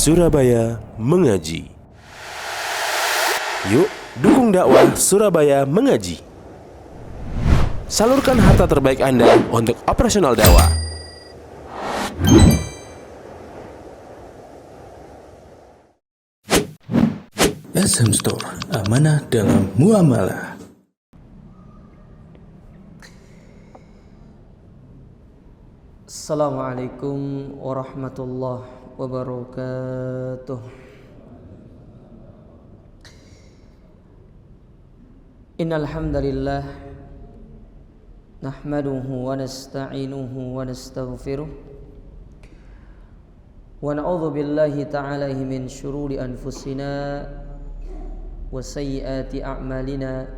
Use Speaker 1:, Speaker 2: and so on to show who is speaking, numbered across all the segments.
Speaker 1: Surabaya Mengaji. Yuk, dukung dakwah Surabaya Mengaji. Salurkan harta terbaik Anda untuk operasional dakwah.
Speaker 2: SM Store, amanah dalam muamalah.
Speaker 3: Assalamualaikum warahmatullahi wabarakatuh. Innal hamdalillah nahmaduhu wa nasta'inuhu wa nastaghfiruh wa na'udzu billahi ta'ala min syururi anfusina wa sayyiati a'malina.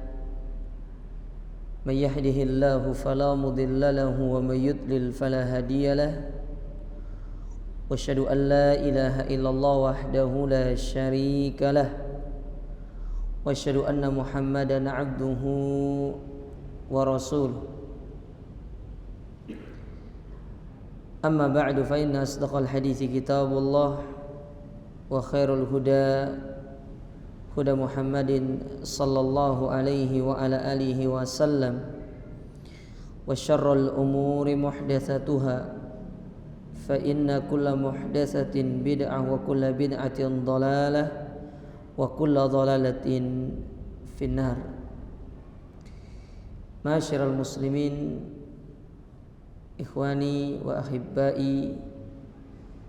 Speaker 3: Man yahdihillahu fala mudilla lahu wa may yudlil fala hadiya lahu. Wa asyhadu an la ilaha illallah wahdahu la syarika lahu. Wa asyhadu anna Muhammadan 'abduhu wa rasuluh. Amma ba'du fa inna asdaqal hadithi kitabullah wa khairul huda huda Muhammadin sallallahu alaihi wa ala alihi wa sallam. Wa syarrul umuri muhdatsatuha fa inna kulla muhdatsatin bid'ah wa kulla bid'atin dhalalah wa kulla dhalalatin finnar. Ma'asyiral muslimin, ikhwani wa ahibbai,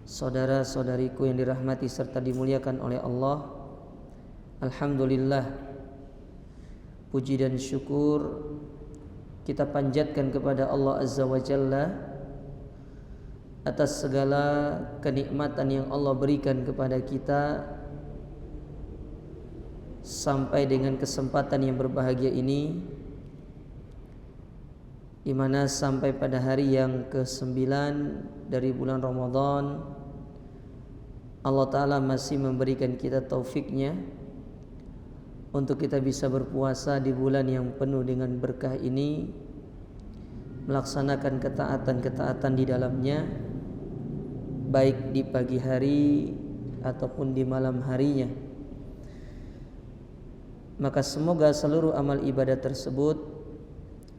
Speaker 3: saudara-saudariku yang dirahmati serta dimuliakan oleh Allah. Alhamdulillah, puji dan syukur kita panjatkan kepada Allah Azza wa Jalla atas segala kenikmatan yang Allah berikan kepada kita sampai dengan kesempatan yang berbahagia ini, di mana sampai pada hari yang ke-9 dari bulan Ramadan, Allah Ta'ala masih memberikan kita taufiknya untuk kita bisa berpuasa di bulan yang penuh dengan berkah ini, melaksanakan ketaatan-ketaatan di dalamnya, baik di pagi hari ataupun di malam harinya. Maka semoga seluruh amal ibadah tersebut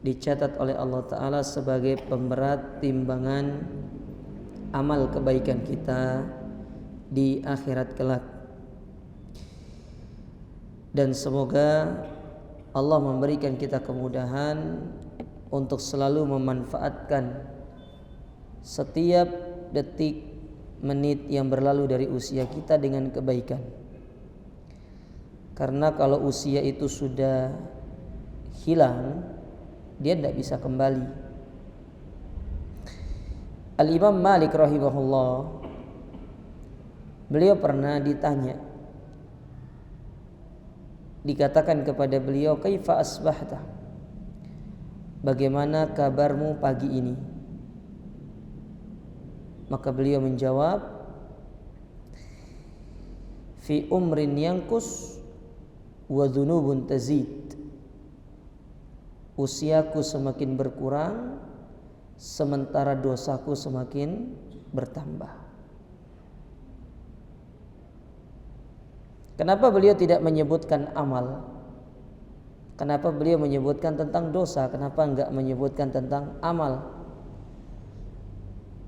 Speaker 3: dicatat oleh Allah Ta'ala sebagai pemberat timbangan amal kebaikan kita di akhirat kelak. Dan semoga Allah memberikan kita kemudahan untuk selalu memanfaatkan setiap detik, menit yang berlalu dari usia kita dengan kebaikan. Karena kalau usia itu sudah hilang, dia tidak bisa kembali. Al-Imam Malik rahimahullah, beliau pernah ditanya, dikatakan kepada beliau, kaifa asbahta, bagaimana kabarmu pagi ini? Maka beliau menjawab, fi umrin yankus wa dhunubun tazid, usiaku semakin berkurang sementara dosaku semakin bertambah. Kenapa beliau tidak menyebutkan amal? Kenapa beliau menyebutkan tentang dosa? Kenapa enggak menyebutkan tentang amal?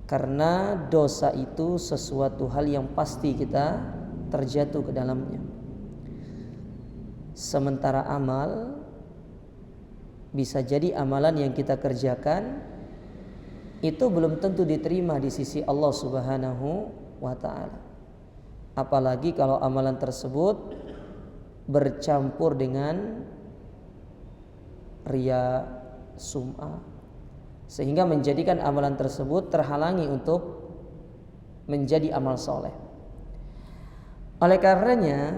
Speaker 3: Karena dosa itu sesuatu hal yang pasti kita terjatuh ke dalamnya. Sementara amal bisa jadi amalan yang kita kerjakan itu belum tentu diterima di sisi Allah Subhanahu wa ta'ala. Apalagi kalau amalan tersebut bercampur dengan riya, sum'ah, sehingga menjadikan amalan tersebut terhalangi untuk menjadi amal soleh. Oleh karenanya,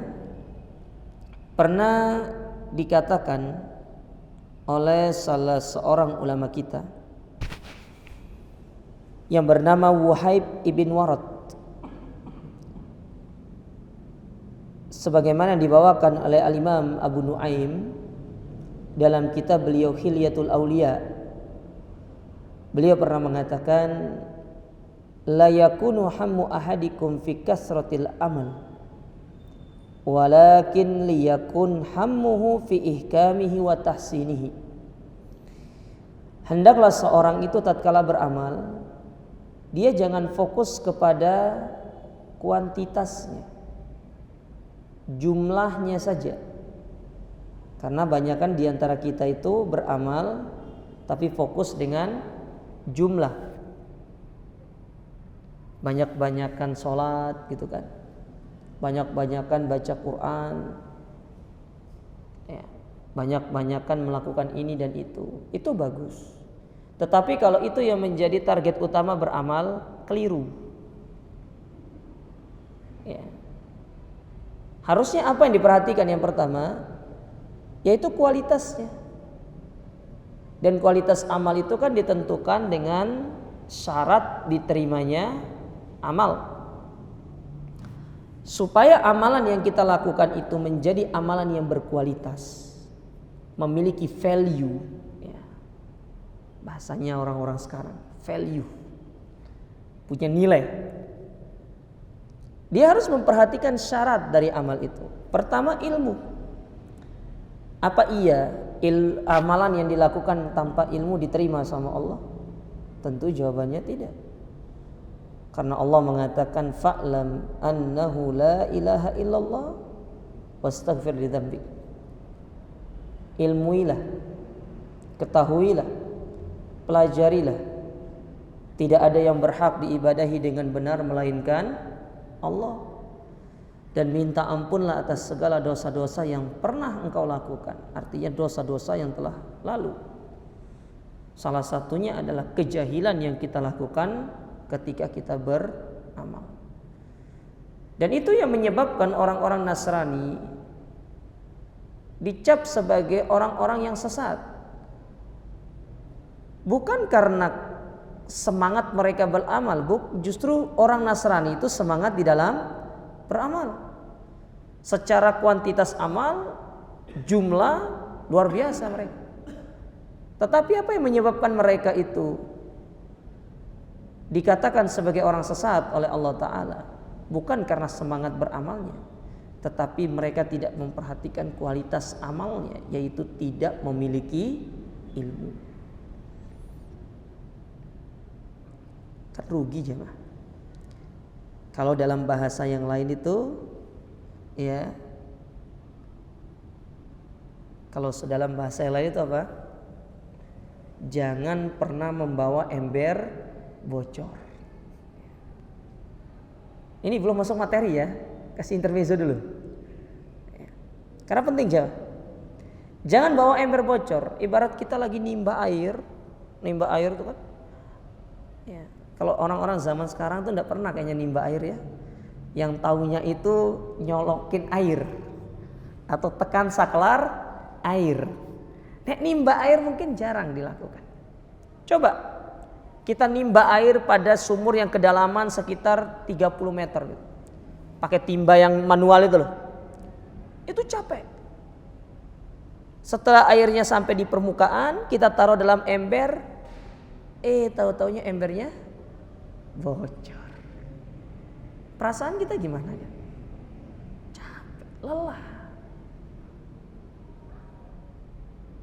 Speaker 3: pernah dikatakan oleh salah seorang ulama kita yang bernama Wuhaib ibn Warad, sebagaimana dibawakan oleh Al-Imam Abu Nuaim dalam kitab beliau Hilyatul Auliya. Beliau pernah mengatakan, la yakunu hammu ahadikum fi kasratil amal walakin liyakun hammuhu fi ihkamihi wa tahsinihi. Hendaklah seorang itu tatkala beramal, dia jangan fokus kepada kuantitasnya, jumlahnya saja. Karena banyakan di antara kita itu beramal tapi fokus dengan jumlah. Banyak-banyakan sholat gitu kan, banyak-banyakan baca Quran, ya, banyak-banyakan melakukan ini dan itu bagus. Tetapi kalau itu yang menjadi target utama beramal, keliru. Ya. Harusnya apa yang diperhatikan? Yang pertama, yaitu kualitasnya. Dan kualitas amal itu kan ditentukan dengan syarat diterimanya amal. Supaya amalan yang kita lakukan itu menjadi amalan yang berkualitas, memiliki value, ya. Bahasanya orang-orang sekarang, value, punya nilai. Dia harus memperhatikan syarat dari amal itu. Pertama, ilmu. Apa iya amalan yang dilakukan tanpa ilmu diterima sama Allah? Tentu jawabannya tidak. Karena Allah mengatakan fa'lam annahu la ilaha illallah wastaghfir li dzambik. Ilmuilah, ketahuilah, pelajarilah, tidak ada yang berhak diibadahi dengan benar melainkan Allah. Dan minta ampunlah atas segala dosa-dosa yang pernah engkau lakukan. Artinya dosa-dosa yang telah lalu. Salah satunya adalah kejahilan yang kita lakukan ketika kita beramal. Dan itu yang menyebabkan orang-orang Nasrani dicap sebagai orang-orang yang sesat. Bukan karena semangat mereka beramal, justru orang Nasrani itu semangat di dalam beramal. Secara kuantitas amal, jumlah luar biasa mereka. Tetapi apa yang menyebabkan mereka itu dikatakan sebagai orang sesat oleh Allah Ta'ala? Bukan karena semangat beramalnya, tetapi mereka tidak memperhatikan kualitas amalnya, yaitu tidak memiliki ilmu. Kan rugi jemaah. Kalau dalam bahasa yang lain itu, ya, kalau dalam bahasa yang lain itu apa? Jangan pernah membawa ember bocor. Ini belum masuk materi ya, kasih intermezzo dulu. Karena penting jangan bawa ember bocor. Ibarat kita lagi nimba air itu kan. Ya. Kalau orang-orang zaman sekarang tuh enggak pernah kayaknya nimba air ya. Yang taunya itu nyolokin air atau tekan saklar air. Nek nimba air mungkin jarang dilakukan. Coba kita nimba air pada sumur yang kedalaman sekitar 30 meter gitu. Pakai timba yang manual itu loh. Itu capek. Setelah airnya sampai di permukaan, kita taruh dalam ember. Tahu-taunya embernya bocor. Perasaan kita gimana ya? Capek, lelah.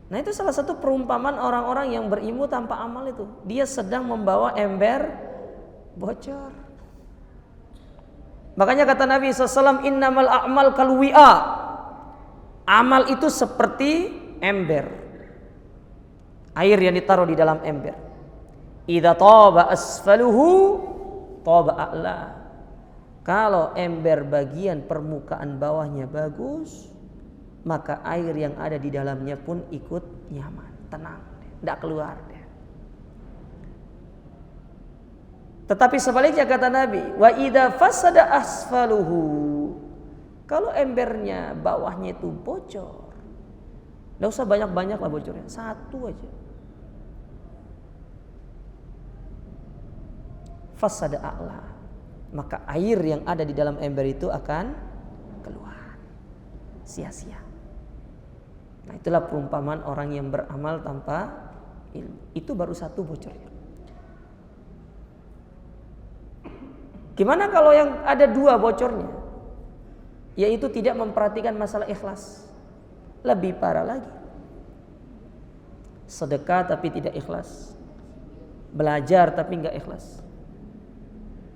Speaker 3: Nah, itu salah satu perumpamaan orang-orang yang berilmu tanpa amal itu. Dia sedang membawa ember bocor. Makanya kata Nabi SAW, innamal a'mal kalwi'a. Amal itu seperti ember, air yang ditaruh di dalam ember. Idza taba asfaluhu taba a'la. Kalau ember bagian permukaan bawahnya bagus, maka air yang ada di dalamnya pun ikut nyaman, tenang, tidak keluar dia. Tetapi sebaliknya kata Nabi, wa idza fasada asfaluhu. Kalau embernya bawahnya itu bocor, tidak usah banyak-banyak lah bocornya, satu aja. Fasada a'la, maka air yang ada di dalam ember itu akan keluar sia-sia. Nah, itulah perumpamaan orang yang beramal tanpa ilmu. Itu baru satu bocornya. Gimana kalau yang ada 2 bocornya? Yaitu tidak memperhatikan masalah ikhlas. Lebih parah lagi. Sedekah tapi tidak ikhlas. Belajar tapi enggak ikhlas.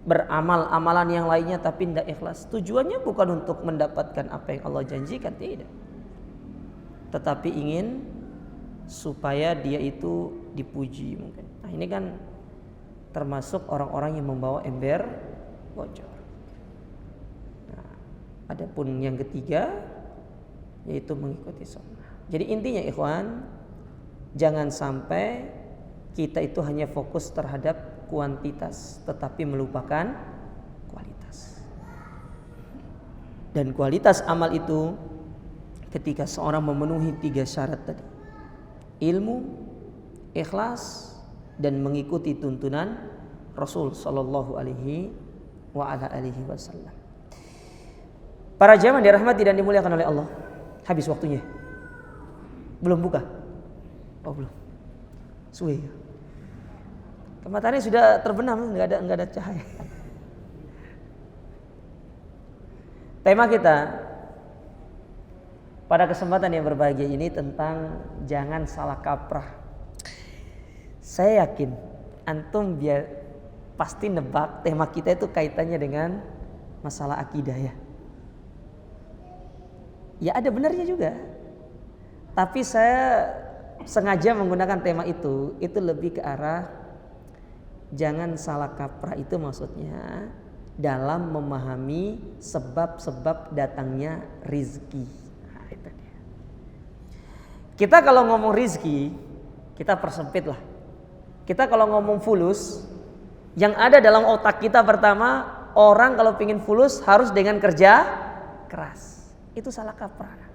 Speaker 3: Beramal amalan yang lainnya tapi tidak ikhlas. Tujuannya bukan untuk mendapatkan apa yang Allah janjikan, tidak. Tetapi ingin supaya dia itu dipuji mungkin. Nah, ini kan termasuk orang-orang yang membawa ember bocor. Nah, adapun yang ketiga yaitu mengikuti sunnah. Jadi intinya ikhwan, jangan sampai kita itu hanya fokus terhadap kuantitas tetapi melupakan kualitas. Dan kualitas amal itu ketika seorang memenuhi 3 syarat tadi. Ilmu, ikhlas, dan mengikuti tuntunan Rasul sallallahu alaihi wa ala alihi wasallam. Para jamaah dirahmati dan dimuliakan oleh Allah. Habis waktunya. Belum buka? Oh, belum. Suwe. Matahari sudah terbenam, enggak ada cahaya. Tema kita pada kesempatan yang berbahagia ini tentang jangan salah kaprah. Saya yakin antum pasti nebak tema kita itu kaitannya dengan masalah akidah ya. Ya ada benarnya juga. Tapi saya sengaja menggunakan tema itu lebih ke arah jangan salah kaprah, itu maksudnya dalam memahami sebab-sebab datangnya rizki. Nah, itu dia. Kita kalau ngomong rizki, kita persempit lah. Kita kalau ngomong fulus, yang ada dalam otak kita pertama, orang kalau pingin fulus harus dengan kerja keras. Itu salah kaprah.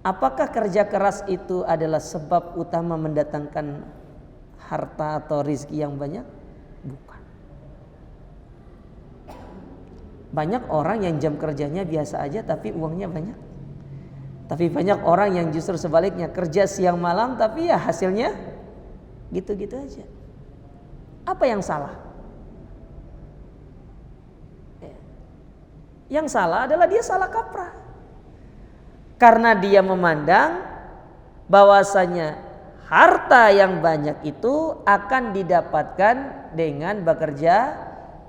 Speaker 3: Apakah kerja keras itu adalah sebab utama mendatangkan harta atau rizki yang banyak? Bukan. Banyak orang yang jam kerjanya biasa aja tapi uangnya banyak. Tapi banyak orang yang justru sebaliknya, kerja siang malam tapi ya hasilnya gitu-gitu aja. Apa yang salah? Yang salah adalah dia salah kaprah. Karena dia memandang bahwasanya harta yang banyak itu akan didapatkan dengan bekerja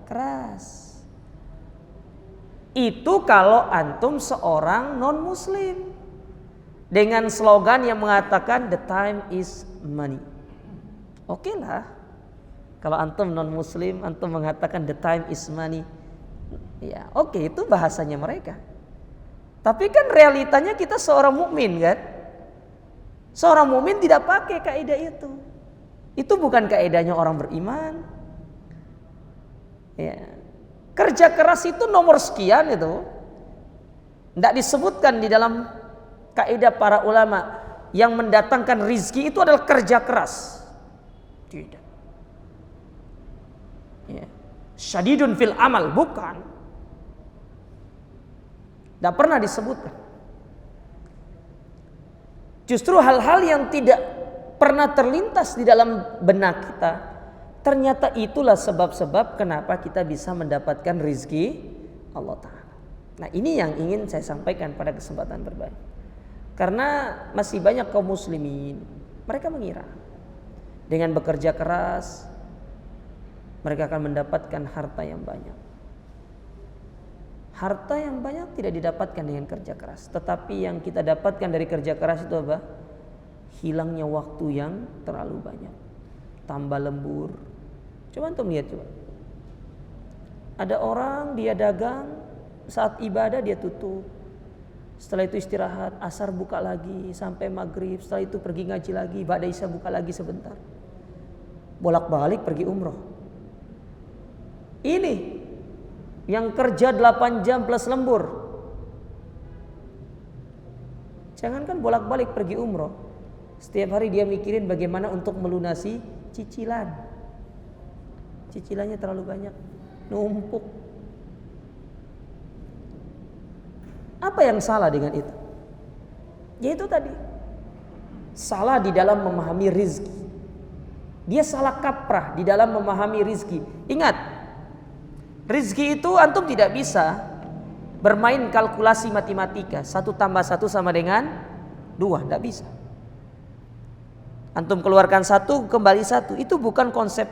Speaker 3: keras. Itu kalau antum seorang non-muslim dengan slogan yang mengatakan the time is money. Oke lah. Kalau antum non-muslim, antum mengatakan the time is money. Ya, oke, itu bahasanya mereka. Tapi kan realitanya kita seorang mukmin kan? Seorang mukmin tidak pakai kaidah itu. Itu bukan kaidahnya orang beriman. Ya. Kerja keras itu nomor sekian itu. Tidak disebutkan di dalam kaidah para ulama yang mendatangkan rizki itu adalah kerja keras. Tidak. Ya. Syadidun fil amal, bukan. Tidak pernah disebutkan. Justru hal-hal yang tidak pernah terlintas di dalam benak kita, ternyata itulah sebab-sebab kenapa kita bisa mendapatkan rizki Allah Ta'ala. Nah, ini yang ingin saya sampaikan pada kesempatan berbahagia. Karena masih banyak kaum muslimin, mereka mengira dengan bekerja keras mereka akan mendapatkan harta yang banyak. Harta yang banyak tidak didapatkan dengan kerja keras. Tetapi yang kita dapatkan dari kerja keras itu apa? Hilangnya waktu yang terlalu banyak. Tambah lembur. Coba antum lihat coba. Ada orang dia dagang, saat ibadah dia tutup. Setelah itu istirahat, asar buka lagi sampai maghrib. Setelah itu pergi ngaji lagi, ba'da isya buka lagi sebentar. Bolak-balik pergi umroh. Ini yang kerja 8 jam plus lembur. Jangankan bolak-balik pergi umroh, setiap hari dia mikirin bagaimana untuk melunasi cicilan. Cicilannya terlalu banyak, numpuk. Apa yang salah dengan itu? Yaitu tadi, salah di dalam memahami rizki. Dia salah kaprah di dalam memahami rizki. Ingat, rizki itu antum tidak bisa bermain kalkulasi matematika 1 tambah 1 sama dengan 2, tidak bisa. Antum keluarkan 1 kembali 1, itu bukan konsep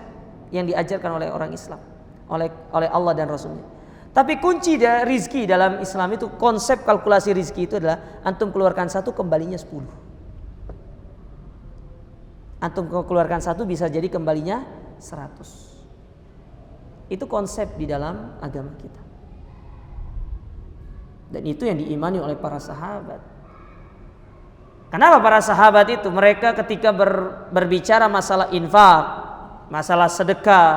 Speaker 3: yang diajarkan oleh orang Islam, oleh Allah dan Rasulnya. Tapi kunci dari rizki dalam Islam itu, konsep kalkulasi rizki itu adalah antum keluarkan 1 kembalinya 10. Antum keluarkan 1 bisa jadi kembalinya 100. Itu konsep di dalam agama kita. Dan itu yang diimani oleh para sahabat. Kenapa para sahabat itu? Mereka ketika berbicara masalah infak, masalah sedekah,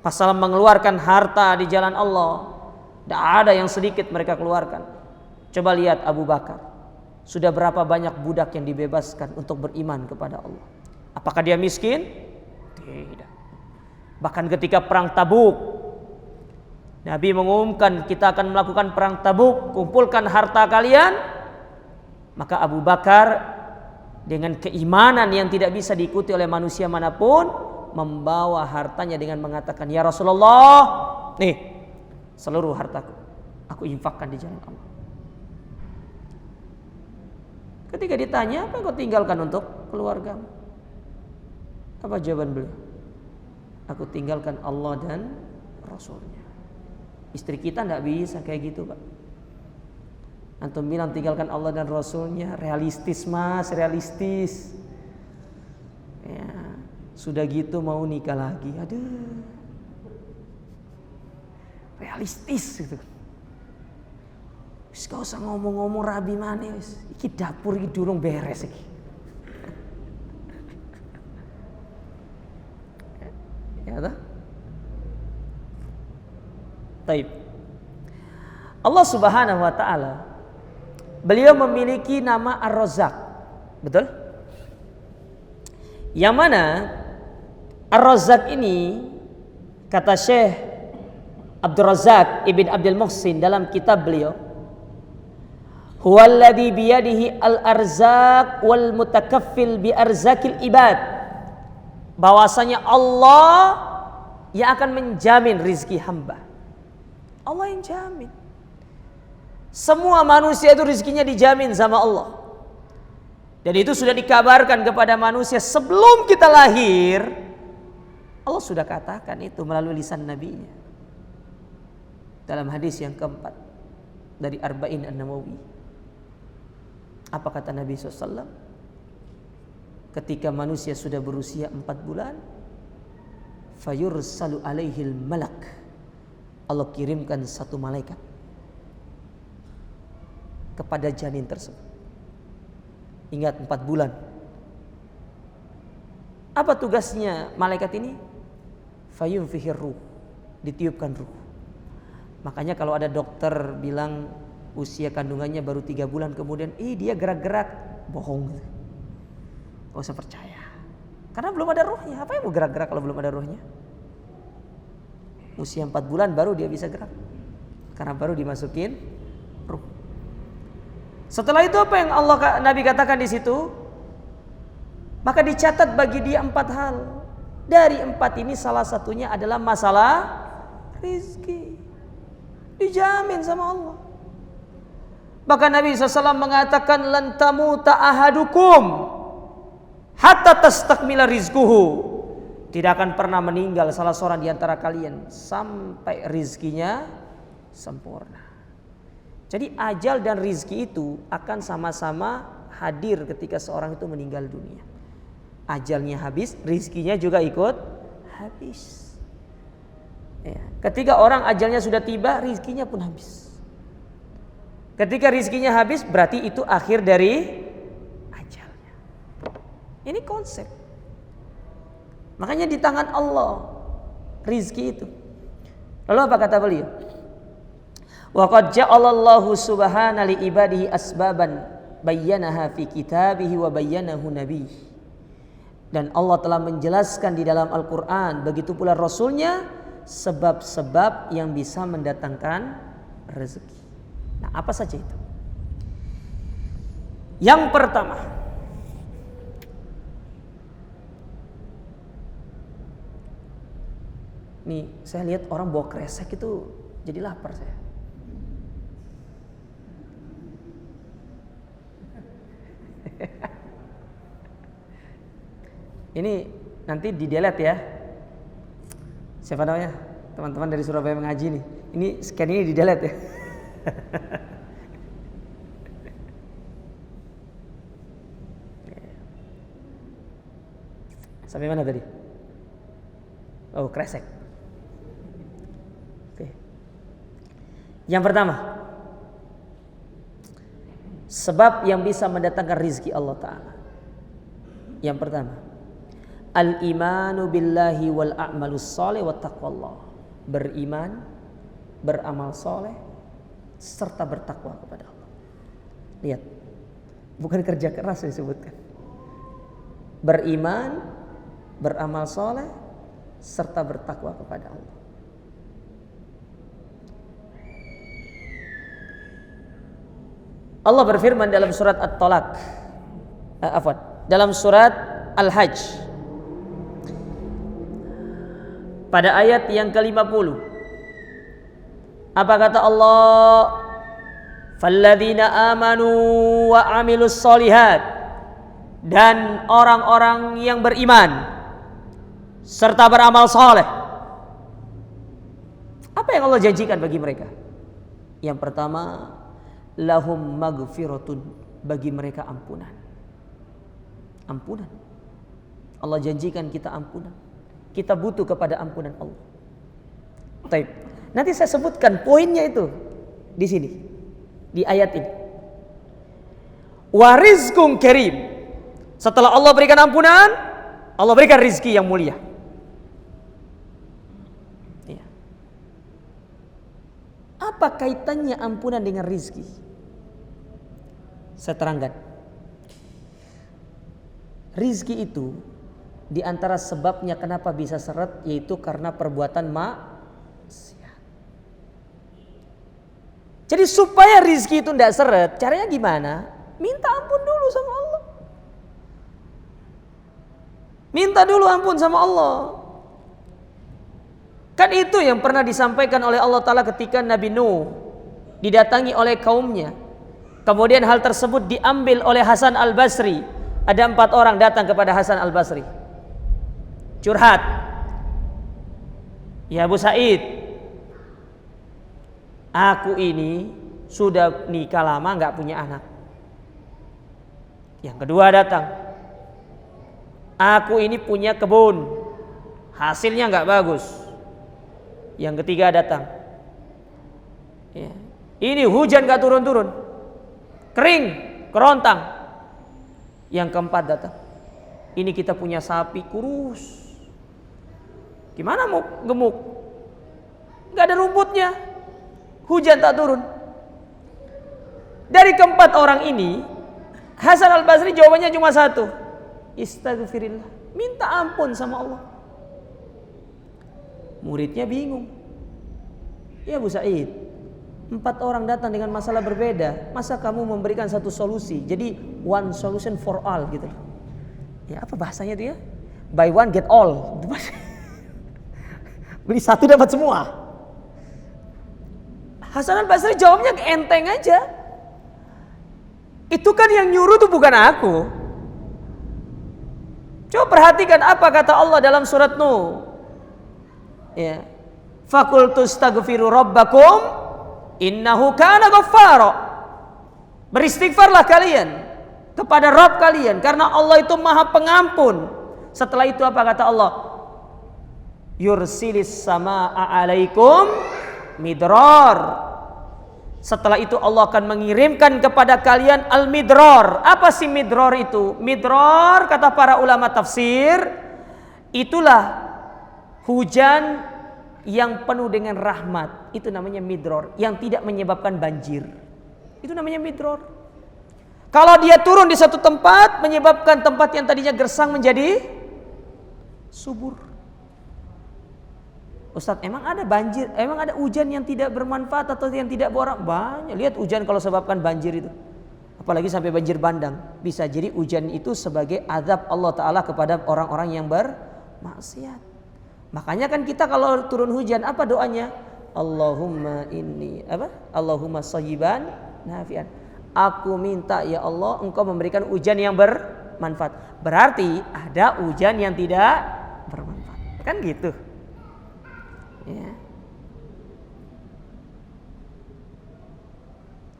Speaker 3: masalah mengeluarkan harta di jalan Allah, tidak ada yang sedikit mereka keluarkan. Coba lihat Abu Bakar. Sudah berapa banyak budak yang dibebaskan untuk beriman kepada Allah. Apakah dia miskin? Tidak. Bahkan ketika perang Tabuk, Nabi mengumumkan kita akan melakukan perang Tabuk, kumpulkan harta kalian. Maka Abu Bakar dengan keimanan yang tidak bisa diikuti oleh manusia manapun, membawa hartanya dengan mengatakan, ya Rasulullah, nih seluruh hartaku aku infakkan di jalan Allah. Ketika ditanya, apa yang kau tinggalkan untuk keluargamu? Apa jawaban beliau? Aku tinggalkan Allah dan Rasulnya. Istri kita tidak bisa kayak gitu, Pak. Antum bilang tinggalkan Allah dan Rasulnya, realistis mas, realistis. Ya, sudah gitu mau nikah lagi, aduh, realistis gitu. Wis gak usah ngomong-ngomong rabi mana, wis. Iki dapur iki durung beres iki. Ya toh? Taib. Allah Subhanahu wa taala, beliau memiliki nama Ar-Razzaq. Betul? Yang mana Ar-Razzaq ini, kata Syekh Abdul Razzaq Ibn Abdul Muhsin dalam kitab beliau, huwallazi biyadihi al-arzaq wal mutakaffil bi arzakil ibad. Bahwasanya Allah yang akan menjamin rizki hamba. Allah yang jamin. Semua manusia itu rizkinya dijamin sama Allah. Dan itu sudah dikabarkan kepada manusia sebelum kita lahir. Allah sudah katakan itu melalui lisan nabinya. Dalam hadis yang keempat dari Arba'in An-Nawawi. Apa kata Nabi SAW? Ketika manusia sudah berusia 4 bulan, fayursalu alaihil malak. Allah kirimkan satu malaikat kepada janin tersebut. Ingat 4 bulan. Apa tugasnya malaikat ini? Fayunfihir ruh. Ditiupkan ruh. Makanya kalau ada dokter bilang usia kandungannya baru 3 bulan, kemudian dia gerak-gerak, bohong. Gak usah percaya. Karena belum ada ruhnya. Apa yang mau gerak-gerak kalau belum ada ruhnya? Usia 4 bulan baru dia bisa gerak. Karena baru dimasukin ruh. Setelah itu apa yang Nabi katakan di situ? Maka dicatat bagi dia 4 hal. Dari 4 ini salah satunya adalah masalah rizki. Dijamin sama Allah. Maka Nabi SAW mengatakan, lan tamuta ahadukum hatta tastakmila rizquhu. Tidak akan pernah meninggal salah seorang di antara kalian sampai rizkinya sempurna. Jadi ajal dan rizki itu akan sama-sama hadir ketika seorang itu meninggal dunia. Ajalnya habis, rizkinya juga ikut habis. Ya. Ketika orang ajalnya sudah tiba, rizkinya pun habis. Ketika rizkinya habis, berarti itu akhir dari ajalnya. Ini konsep. Makanya di tangan Allah rizki itu. Lalu apa kata beliau? Wa qad ja'alallahu subhana li ibadihi asbaban bayyanaha fi kitabihi wa bayyanahu nabi. Dan Allah telah menjelaskan di dalam Al-Quran, begitu pula Rasulnya, sebab-sebab yang bisa mendatangkan rezeki. Nah, apa saja itu? Yang pertama, Nih, saya lihat orang bawa kresek itu jadi lapar saya. Ini nanti di delete ya. Siapa namanya? Teman-teman dari Surabaya Mengaji nih. Ini scan ini di delete ya. Sampai mana tadi? Oh, kresek. Oke. Yang pertama, sebab yang bisa mendatangkan rizki Allah Ta'ala. Yang pertama, al-imanu billahi wal a'malus soleh wa taqwallah. Beriman, beramal soleh, serta bertakwa kepada Allah. Lihat, bukan kerja keras disebutkan. Beriman, beramal soleh, serta bertakwa kepada Allah. Allah berfirman dalam surat At-Talaq, dalam surat Al-Hajj pada ayat yang ke-50. Apa kata Allah? Falladzina amanu wa amilus solihat, dan orang-orang yang beriman serta beramal soleh. Apa yang Allah janjikan bagi mereka? Yang pertama, lahum maghfiratun, bagi mereka ampunan. Ampunan. Allah janjikan kita ampunan. Kita butuh kepada ampunan Allah. Baik. Nanti saya sebutkan poinnya itu di sini, di ayat ini. Wa rizqun karim. Setelah Allah berikan ampunan, Allah berikan rizki yang mulia. Ya. Apa kaitannya ampunan dengan rizki? Saya terangkan. Rizki itu di antara sebabnya kenapa bisa seret, yaitu karena perbuatan maksiat. Jadi supaya rizki itu tidak seret, caranya gimana? Minta ampun dulu sama Allah. Minta dulu ampun sama Allah. Kan itu yang pernah disampaikan oleh Allah Ta'ala ketika Nabi Nuh didatangi oleh kaumnya. Kemudian hal tersebut diambil oleh Hasan Al-Basri. Ada 4 orang datang kepada Hasan Al-Basri, curhat. Ya Abu Sa'id, aku ini sudah nikah lama gak punya anak. Yang kedua datang, aku ini punya kebun, hasilnya gak bagus. Yang ketiga datang, ya, ini hujan gak turun-turun, kering, kerontang. Yang keempat datang, ini kita punya sapi kurus, gimana mau gemuk, gak ada rumputnya, hujan tak turun. Dari keempat orang ini, Hasan Al-Basri jawabannya cuma satu, istaghfirillah, minta ampun sama Allah. Muridnya bingung. Ya Abu Sa'id, 4 orang datang dengan masalah berbeda, masa kamu memberikan satu solusi? Jadi one solution for all gitu. Ya apa bahasanya itu ya? Buy one get all. Beli satu dapat semua. Hasan Al-Basri jawabnya enteng aja. Itu kan yang nyuruh tuh bukan aku. Coba perhatikan apa kata Allah dalam surat Nuh. Ya. Faqultu astaghfiru rabbakum innahu kana ghaffara. Beristighfarlah kalian kepada Rabb kalian karena Allah itu Maha Pengampun. Setelah itu apa kata Allah? Yursilis samaa'a 'alaikum midrar. Setelah itu Allah akan mengirimkan kepada kalian al-midrar. Apa sih midrar itu? Midrar kata para ulama tafsir, itulah hujan yang penuh dengan rahmat. Itu namanya midrar, yang tidak menyebabkan banjir. Itu namanya midrar. Kalau dia turun di satu tempat, menyebabkan tempat yang tadinya gersang menjadi subur. Ustadz, emang ada banjir, emang ada hujan yang tidak bermanfaat atau yang tidak borak? Banyak. Lihat hujan kalau sebabkan banjir itu, apalagi sampai banjir bandang. Bisa jadi hujan itu sebagai azab Allah Ta'ala kepada orang-orang yang bermaksiat. Makanya kan kita kalau turun hujan apa doanya? Allahumma inni Allahumma shayyiban nafi'an. Aku minta ya Allah engkau memberikan hujan yang bermanfaat. Berarti ada hujan yang tidak bermanfaat. Kan gitu. Ya.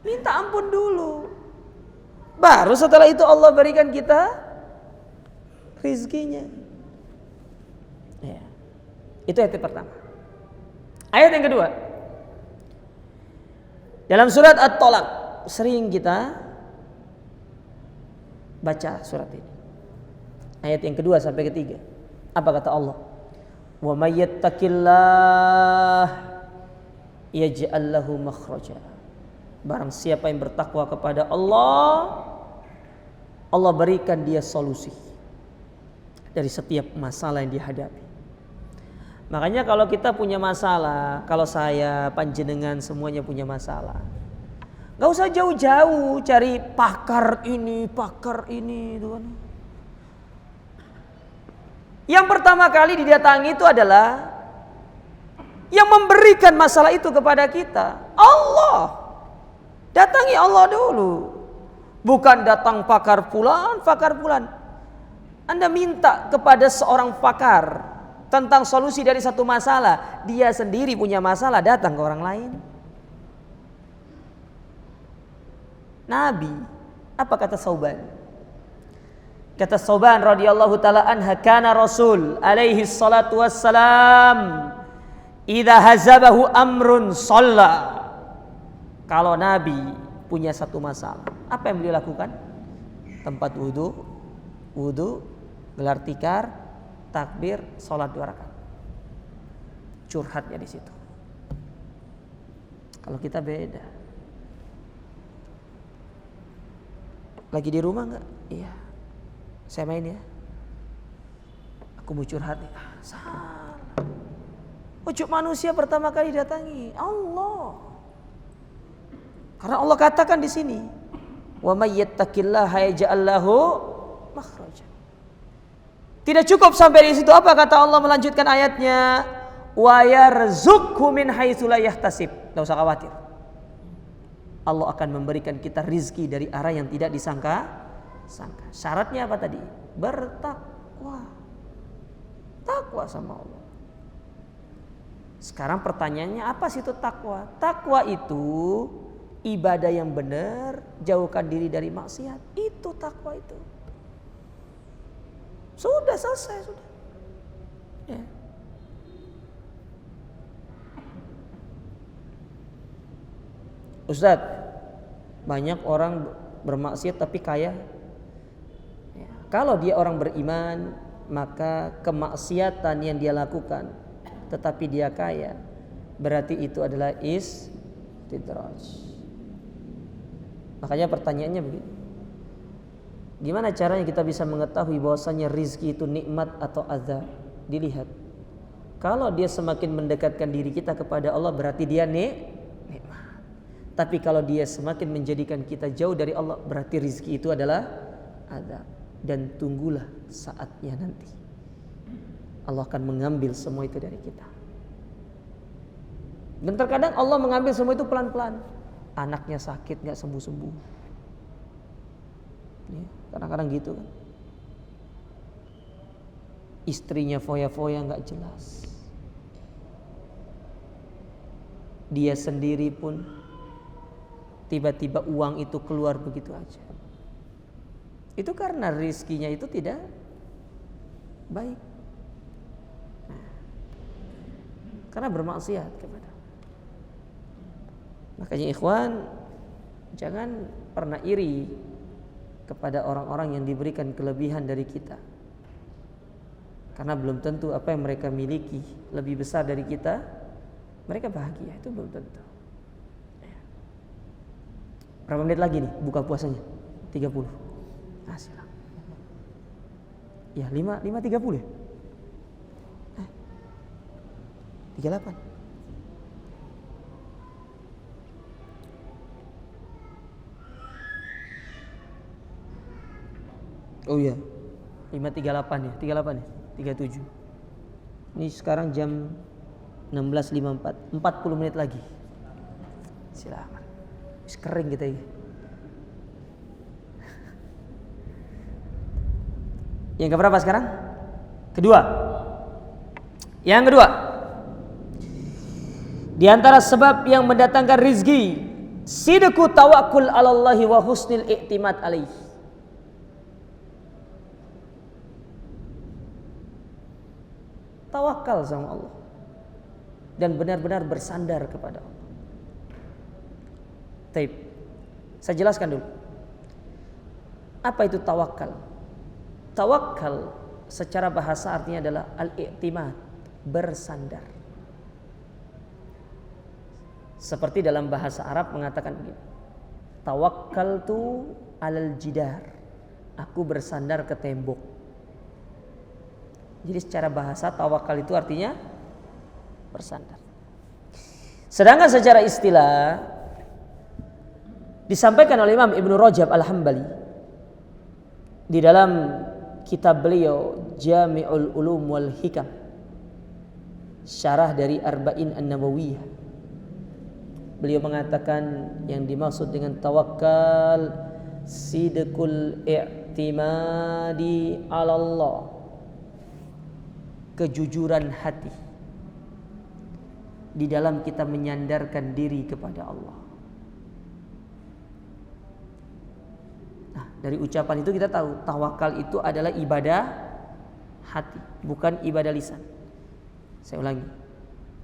Speaker 3: Minta ampun dulu. Baru setelah itu Allah berikan kita rizkinya. Ya. Itu ayat pertama. Ayat yang kedua. Dalam surat At-Talaq sering kita baca surat ini. Ayat yang kedua sampai ketiga. Apa kata Allah? Wa may yattaqillah yaj'al lahu makhraja. Barang siapa yang bertakwa kepada Allah, Allah berikan dia solusi dari setiap masalah yang dihadapi. Makanya kalau kita punya masalah, kalau saya, panjenengan semuanya punya masalah, gak usah jauh-jauh cari pakar ini itu kan. Yang pertama kali didatangi itu adalah yang memberikan masalah itu kepada kita, Allah. Datangi Allah dulu. Bukan datang pakar pulan. Anda minta kepada seorang pakar tentang solusi dari satu masalah, dia sendiri punya masalah, datang ke orang lain. Nabi, apa kata Sauban? Kata Sauban radhiyallahu taala anha, kana Rasul alaihi salatu wassalam idza hazabahu amrun shalla. Kalau Nabi punya satu masalah, apa yang beliau lakukan? Tempat wudu, gelar tikar, takbir, sholat 2 rakaat. Curhatnya di situ. Kalau kita beda. Lagi di rumah enggak? Iya. Saya main ya. Aku mau curhat nih. Salah. Ujuk manusia pertama kali datangi Allah. Karena Allah katakan di sini, wa may yattaqillaha yaj'al lahu makhraja. Tidak cukup sampai di situ, apa kata Allah melanjutkan ayatnya? Wa yarzuqhu min haitsu la yahtasib. Enggak usah khawatir. Allah akan memberikan kita rizki dari arah yang tidak disangka. Syaratnya apa tadi? Bertakwa. Takwa sama Allah. Sekarang pertanyaannya, apa sih itu takwa? Takwa itu ibadah yang benar, jauhkan diri dari maksiat. Itu takwa itu. Sudah selesai sudah. Ya. Ustaz, banyak orang bermaksiat tapi kaya. Ya. Kalau dia orang beriman, maka kemaksiatan yang dia lakukan tetapi dia kaya, berarti itu adalah istidraj. Makanya pertanyaannya begini, gimana caranya kita bisa mengetahui bahwasanya rizki itu nikmat atau azab? Dilihat, kalau dia semakin mendekatkan diri kita kepada Allah, berarti dia nikmat. Tapi kalau dia semakin menjadikan kita jauh dari Allah, berarti rizki itu adalah azab. Dan tunggulah saatnya nanti Allah akan mengambil semua itu dari kita. Dan terkadang Allah mengambil semua itu pelan-pelan. Anaknya sakit gak sembuh-sembuh, ya, kadang-kadang gitu kan. Istrinya foya-foya gak jelas. Dia sendiri pun tiba-tiba uang itu keluar begitu aja. Itu karena rizkinya itu tidak baik. Nah, karena bermaksiat kepada. Makanya ikhwan, jangan pernah iri kepada orang-orang yang diberikan kelebihan dari kita. Karena belum tentu apa yang mereka miliki lebih besar dari kita, mereka bahagia, itu belum tentu. Berapa menit lagi nih buka puasanya? 30. Nah, silakan. Ya 5.30 ya? 38. Oh iya, 5.38 ya, 38 ya, 37. Ini sekarang jam 16.54, 40 menit lagi. Silakan. Kering kita ini. Yang keberapa sekarang? Kedua. Yang kedua, di antara sebab yang mendatangkan rizki, sidqu tawakkul 'alallahi wa husnil i'timad 'alaihi. Tawakal sama Allah dan benar-benar bersandar kepada Allah. Taib. Saya jelaskan dulu. Apa itu tawakal? Tawakal secara bahasa artinya adalah al-i'timad, bersandar. Seperti dalam bahasa Arab mengatakan begini. Tawakkaltu 'alal jidar. Aku bersandar ke tembok. Jadi secara bahasa tawakal itu artinya bersandar. Sedangkan secara istilah disampaikan oleh Imam Ibnu Rajab Al-Hambali di dalam kitab beliau Jami'ul Ulum wal Hikam, syarah dari Arba'in An-Nawawiyah. Beliau mengatakan yang dimaksud dengan tawakal sidqul i'timadi 'ala Allah, kejujuran hati di dalam kita menyandarkan diri kepada Allah. Nah, dari ucapan itu kita tahu tawakal itu adalah ibadah hati, bukan ibadah lisan. Saya ulangi.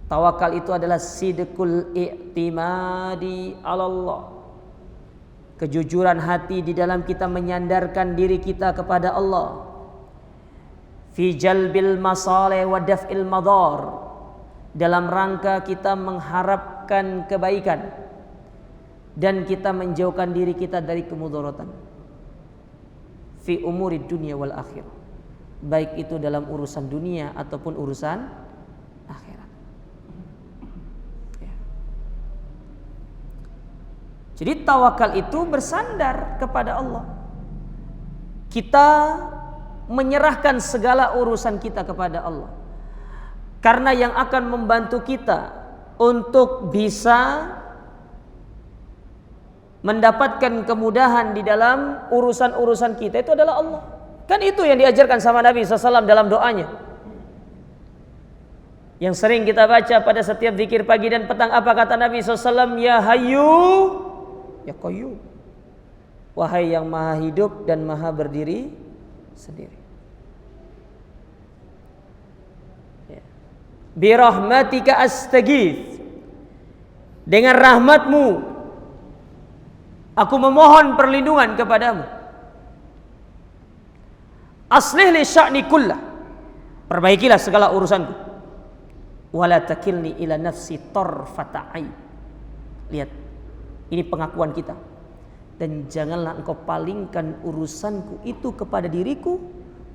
Speaker 3: Tawakal itu adalah sidqul i'timadi 'ala Allah, kejujuran hati di dalam kita menyandarkan diri kita kepada Allah. Fi jalbil masalih wa daf'il madar, dalam rangka kita mengharapkan kebaikan dan kita menjauhkan diri kita dari kemudaratan. Fi umurid dunia wal akhirah, baik itu dalam urusan dunia ataupun urusan akhirat. Ya. Jadi tawakal itu bersandar kepada Allah. Kita menyerahkan segala urusan kita kepada Allah. Karena yang akan membantu kita untuk bisa mendapatkan kemudahan di dalam urusan-urusan kita itu adalah Allah. Kan itu yang diajarkan sama Nabi SAW dalam doanya, yang sering kita baca pada setiap zikir pagi dan petang. Apa kata Nabi SAW? Ya Hayyu Ya Qayyum, wahai yang maha hidup dan maha berdiri sendiri. Birahmatika astaghith, dengan rahmatmu aku memohon perlindungan kepadamu. Aslih li sya'ni kullah, perbaikilah segala urusanku. Wala takilni ila nafsi tarfata ain. Lihat, ini pengakuan kita. Dan janganlah engkau palingkan urusanku itu kepada diriku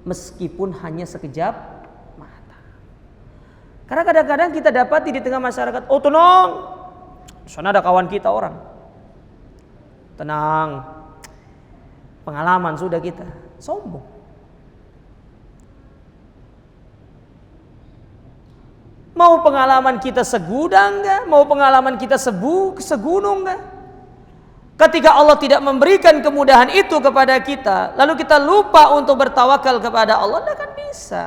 Speaker 3: meskipun hanya sekejap mata. Karena kadang-kadang kita dapati di tengah masyarakat, oh tenang, sana ada kawan kita orang. Tenang, pengalaman sudah kita. Sombong. Mau pengalaman kita segudang enggak? Mau pengalaman kita segunung enggak? Ketika Allah tidak memberikan kemudahan itu kepada kita, lalu kita lupa untuk bertawakal kepada Allah, tidak akan bisa.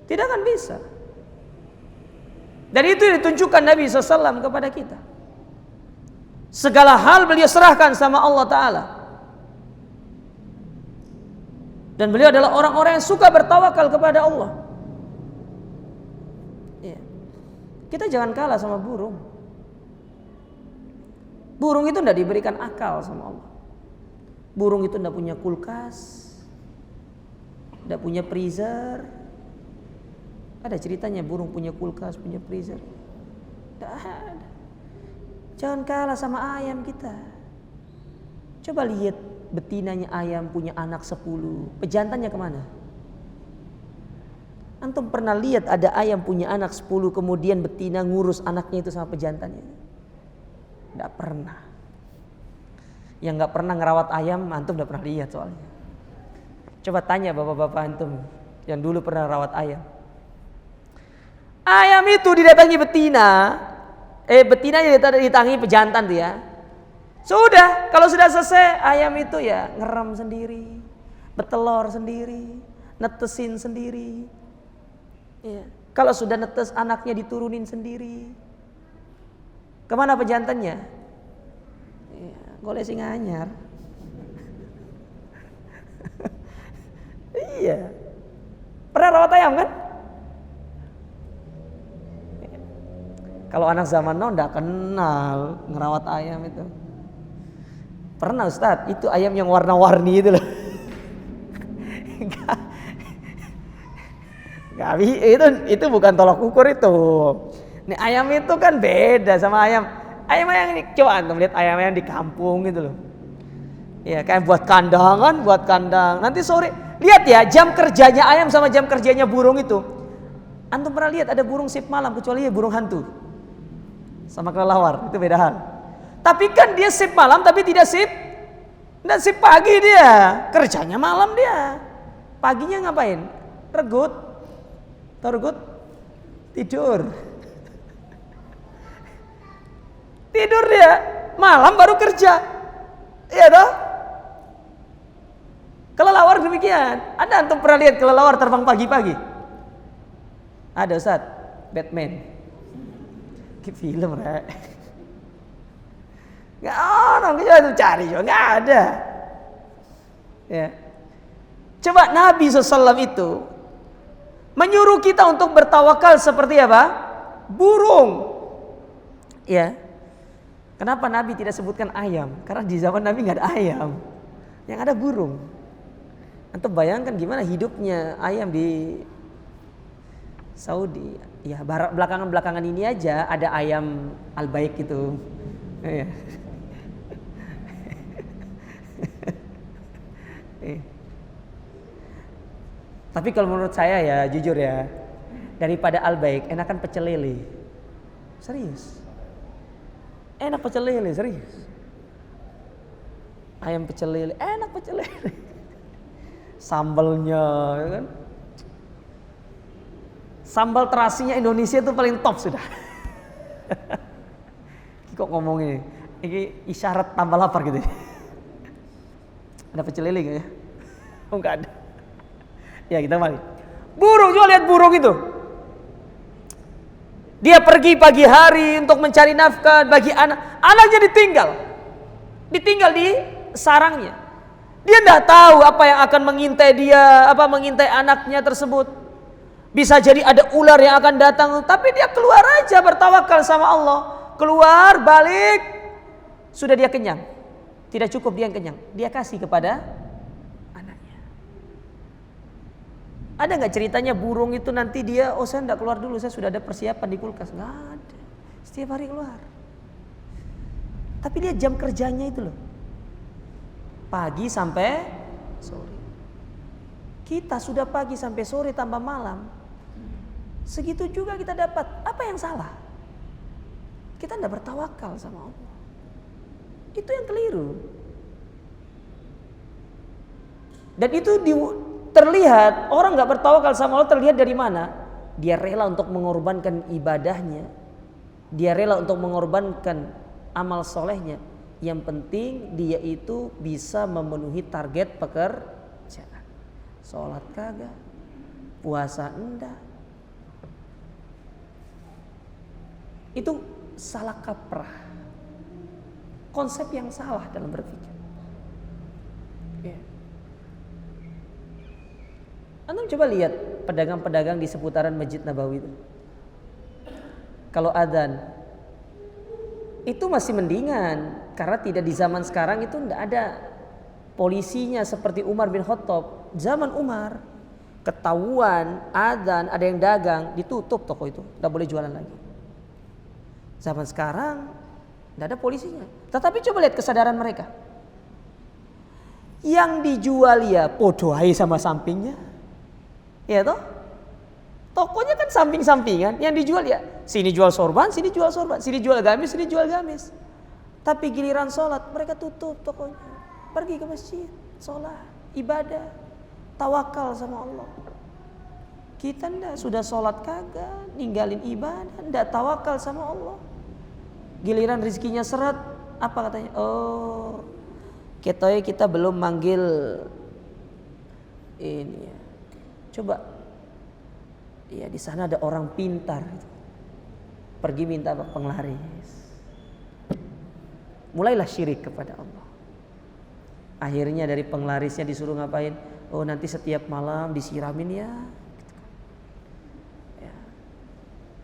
Speaker 3: Tidak akan bisa. Dan itu ditunjukkan Nabi SAW kepada kita. Segala hal beliau serahkan sama Allah Ta'ala. Dan beliau adalah orang-orang yang suka bertawakal kepada Allah. Ya. Kita jangan kalah sama burung. Burung itu tidak diberikan akal sama Allah. Burung itu tidak punya kulkas, tidak punya freezer. Ada ceritanya burung punya kulkas, punya freezer. Tidak ada. Jangan kalah sama ayam kita. Coba lihat betinanya ayam punya anak 10. Pejantannya kemana? Antum pernah lihat ada ayam punya anak 10 kemudian betina ngurus anaknya itu sama pejantannya? Tidak pernah. Yang gak pernah ngerawat ayam, antum tidak pernah lihat soalnya. Coba tanya bapak-bapak antum yang dulu pernah rawat ayam. Ayam itu didatangi betina. Betinanya didatangi pejantan tuh ya. Sudah, kalau sudah selesai ayam itu ya ngerem sendiri, bertelur sendiri, netesin sendiri. Ya. Kalau sudah netes anaknya diturunin sendiri. Kemana pejantannya? Ya, golesi nganyar. Iya. Pernah rawat ayam kan? Kalau anak zaman now nggak kenal ngerawat ayam itu. Pernah Ustadz, itu ayam yang warna-warni itu loh. Itu bukan tolok ukur itu. Nih ayam itu kan beda sama ayam yang ini. Coba antum lihat ayam di kampung gitu loh. Ya kayak buat kandang. Nanti sore lihat ya jam kerjanya ayam sama jam kerjanya burung itu. Antum pernah lihat ada burung shift malam kecuali ya burung hantu sama kelelawar, itu beda hal. Tapi kan dia shift malam tapi tidak shift pagi dia. Kerjanya malam dia. Paginya ngapain? Regut. Tidur. Tidur dia. Malam baru kerja. Iya toh? Kelelawar demikian. Ada antum pernah lihat kelelawar terbang pagi-pagi? Ada Ustaz. Batman. Film rek. Gak ada, kita cari juga gak ada. Ya. Coba Nabi SAW itu menyuruh kita untuk bertawakal seperti apa? Burung. Ya. Kenapa Nabi tidak sebutkan ayam? Karena di zaman Nabi nggak ada ayam, yang ada burung. Antum bayangkan gimana hidupnya ayam di Saudi. Ya belakangan ini aja ada ayam al-baik itu. Ya. Tapi kalau menurut saya ya jujur ya, daripada al-baik enakan pecel lele. Serius. Enak pecel lele, serius. Ayam pecel lele, enak pecel lele. Sambalnya ya kan. Sambal terasinya Indonesia itu paling top sudah. Kok ngomongin ini isyarat tambah lapar gitu. Ada pecel lele gak ya? Oh enggak ada. Ya kita balik. Burung, coba lihat burung itu. Dia pergi pagi hari untuk mencari nafkah bagi anaknya ditinggal di sarangnya. Dia tidak tahu apa yang akan mengintai dia, mengintai anaknya tersebut. Bisa jadi ada ular yang akan datang, tapi dia keluar aja bertawakal sama Allah. Keluar, balik, sudah dia kenyang. Tidak cukup dia yang kenyang, dia kasih kepada anaknya. Ada nggak ceritanya burung itu nanti dia, saya tidak keluar dulu, saya sudah ada persiapan di kulkas? Nggak ada, setiap hari keluar. Tapi dia jam kerjanya itu loh, pagi sampai sore. Kita sudah pagi sampai sore tambah malam. Segitu juga kita dapat. Apa yang salah? Kita tidak bertawakal sama Allah. Itu yang keliru. Dan itu terlihat orang nggak bertawakal sama Allah terlihat dari mana? Dia rela untuk mengorbankan ibadahnya. Dia rela untuk mengorbankan amal solehnya. Yang penting dia itu bisa memenuhi target pekerjaan. Sholat kagak, puasa enggak. Itu salah kaprah. Konsep yang salah dalam berpikir. Ya. Antum coba lihat pedagang-pedagang di seputaran Masjid Nabawi itu. Kalau adzan itu masih mendingan karena tidak di zaman sekarang itu tidak ada polisinya seperti Umar bin Khattab. Zaman Umar ketahuan adzan ada yang dagang, ditutup toko itu, tidak boleh jualan lagi. Zaman sekarang tidak ada polisinya. Tetapi coba lihat kesadaran mereka. Yang dijual ya podo ae sama sampingnya. Ya toh? Tokonya kan samping-sampingan. Yang dijual ya sini jual sorban, sini jual sorban, sini jual gamis, sini jual gamis. Tapi giliran sholat mereka tutup tokonya. Pergi ke masjid, sholat, ibadah. Tawakal sama Allah. Kita ndak, sudah sholat kagak, ninggalin ibadah, ndak tawakal sama Allah. Giliran rizkinya seret, apa katanya? Oh, kita belum manggil ini ya. Coba, ya di sana ada orang pintar, pergi minta penglaris. Mulailah syirik kepada Allah. Akhirnya dari penglarisnya disuruh ngapain? Oh, nanti setiap malam disiramin ya.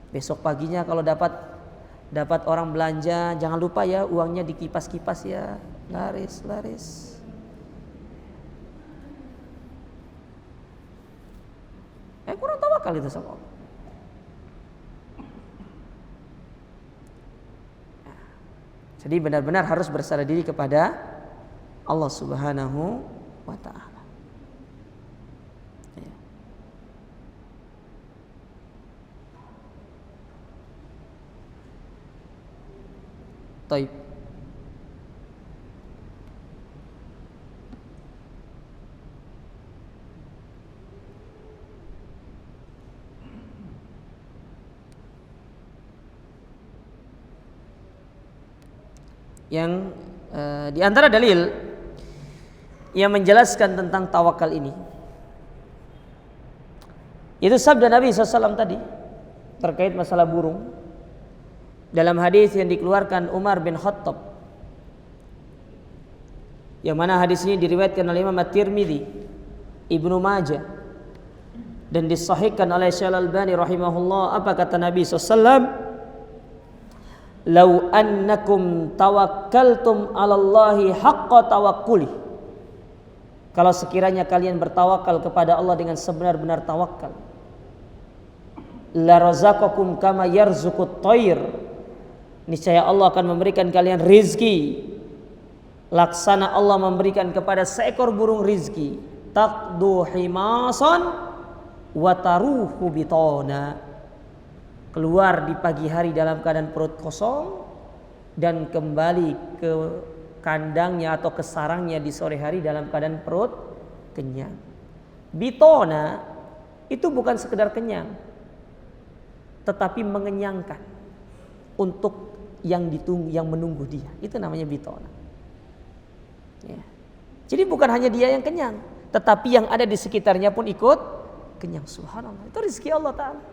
Speaker 3: Besok paginya kalau dapat orang belanja, jangan lupa ya uangnya dikipas-kipas ya. Laris. Kurang tawakal itu sama Allah. Jadi benar-benar harus berserah diri kepada Allah Subhanahu wa ta'ala. Ya. Taib. Yang di antara dalil yang menjelaskan tentang tawakal ini, itu sabda Nabi SAW tadi terkait masalah burung dalam hadis yang dikeluarkan Umar bin Khattab, yang mana hadis ini diriwayatkan oleh Imam At-Tirmidzi, Ibnu Majah, dan disahihkan oleh Syekh Al-Albani rahimahullah. Apa kata Nabi SAW? Lau annakum tawakkaltum 'alallahi haqqa tawakkuli. Kalau sekiranya kalian bertawakal kepada Allah dengan sebenar-benar tawakal, la razaqakum kama yarzuqut thair. Niscaya Allah akan memberikan kalian rizki laksana Allah memberikan kepada seekor burung rizki. Taqdu himasan wa taruhu bitana. Keluar di pagi hari dalam keadaan perut kosong dan kembali ke kandangnya atau ke sarangnya di sore hari dalam keadaan perut kenyang. Bitona itu bukan sekedar kenyang, tetapi mengenyangkan untuk yang ditunggu, yang menunggu dia. Itu namanya bitona. Ya. Jadi bukan hanya dia yang kenyang, tetapi yang ada di sekitarnya pun ikut kenyang. Subhanallah. Itu rezeki Allah Ta'ala.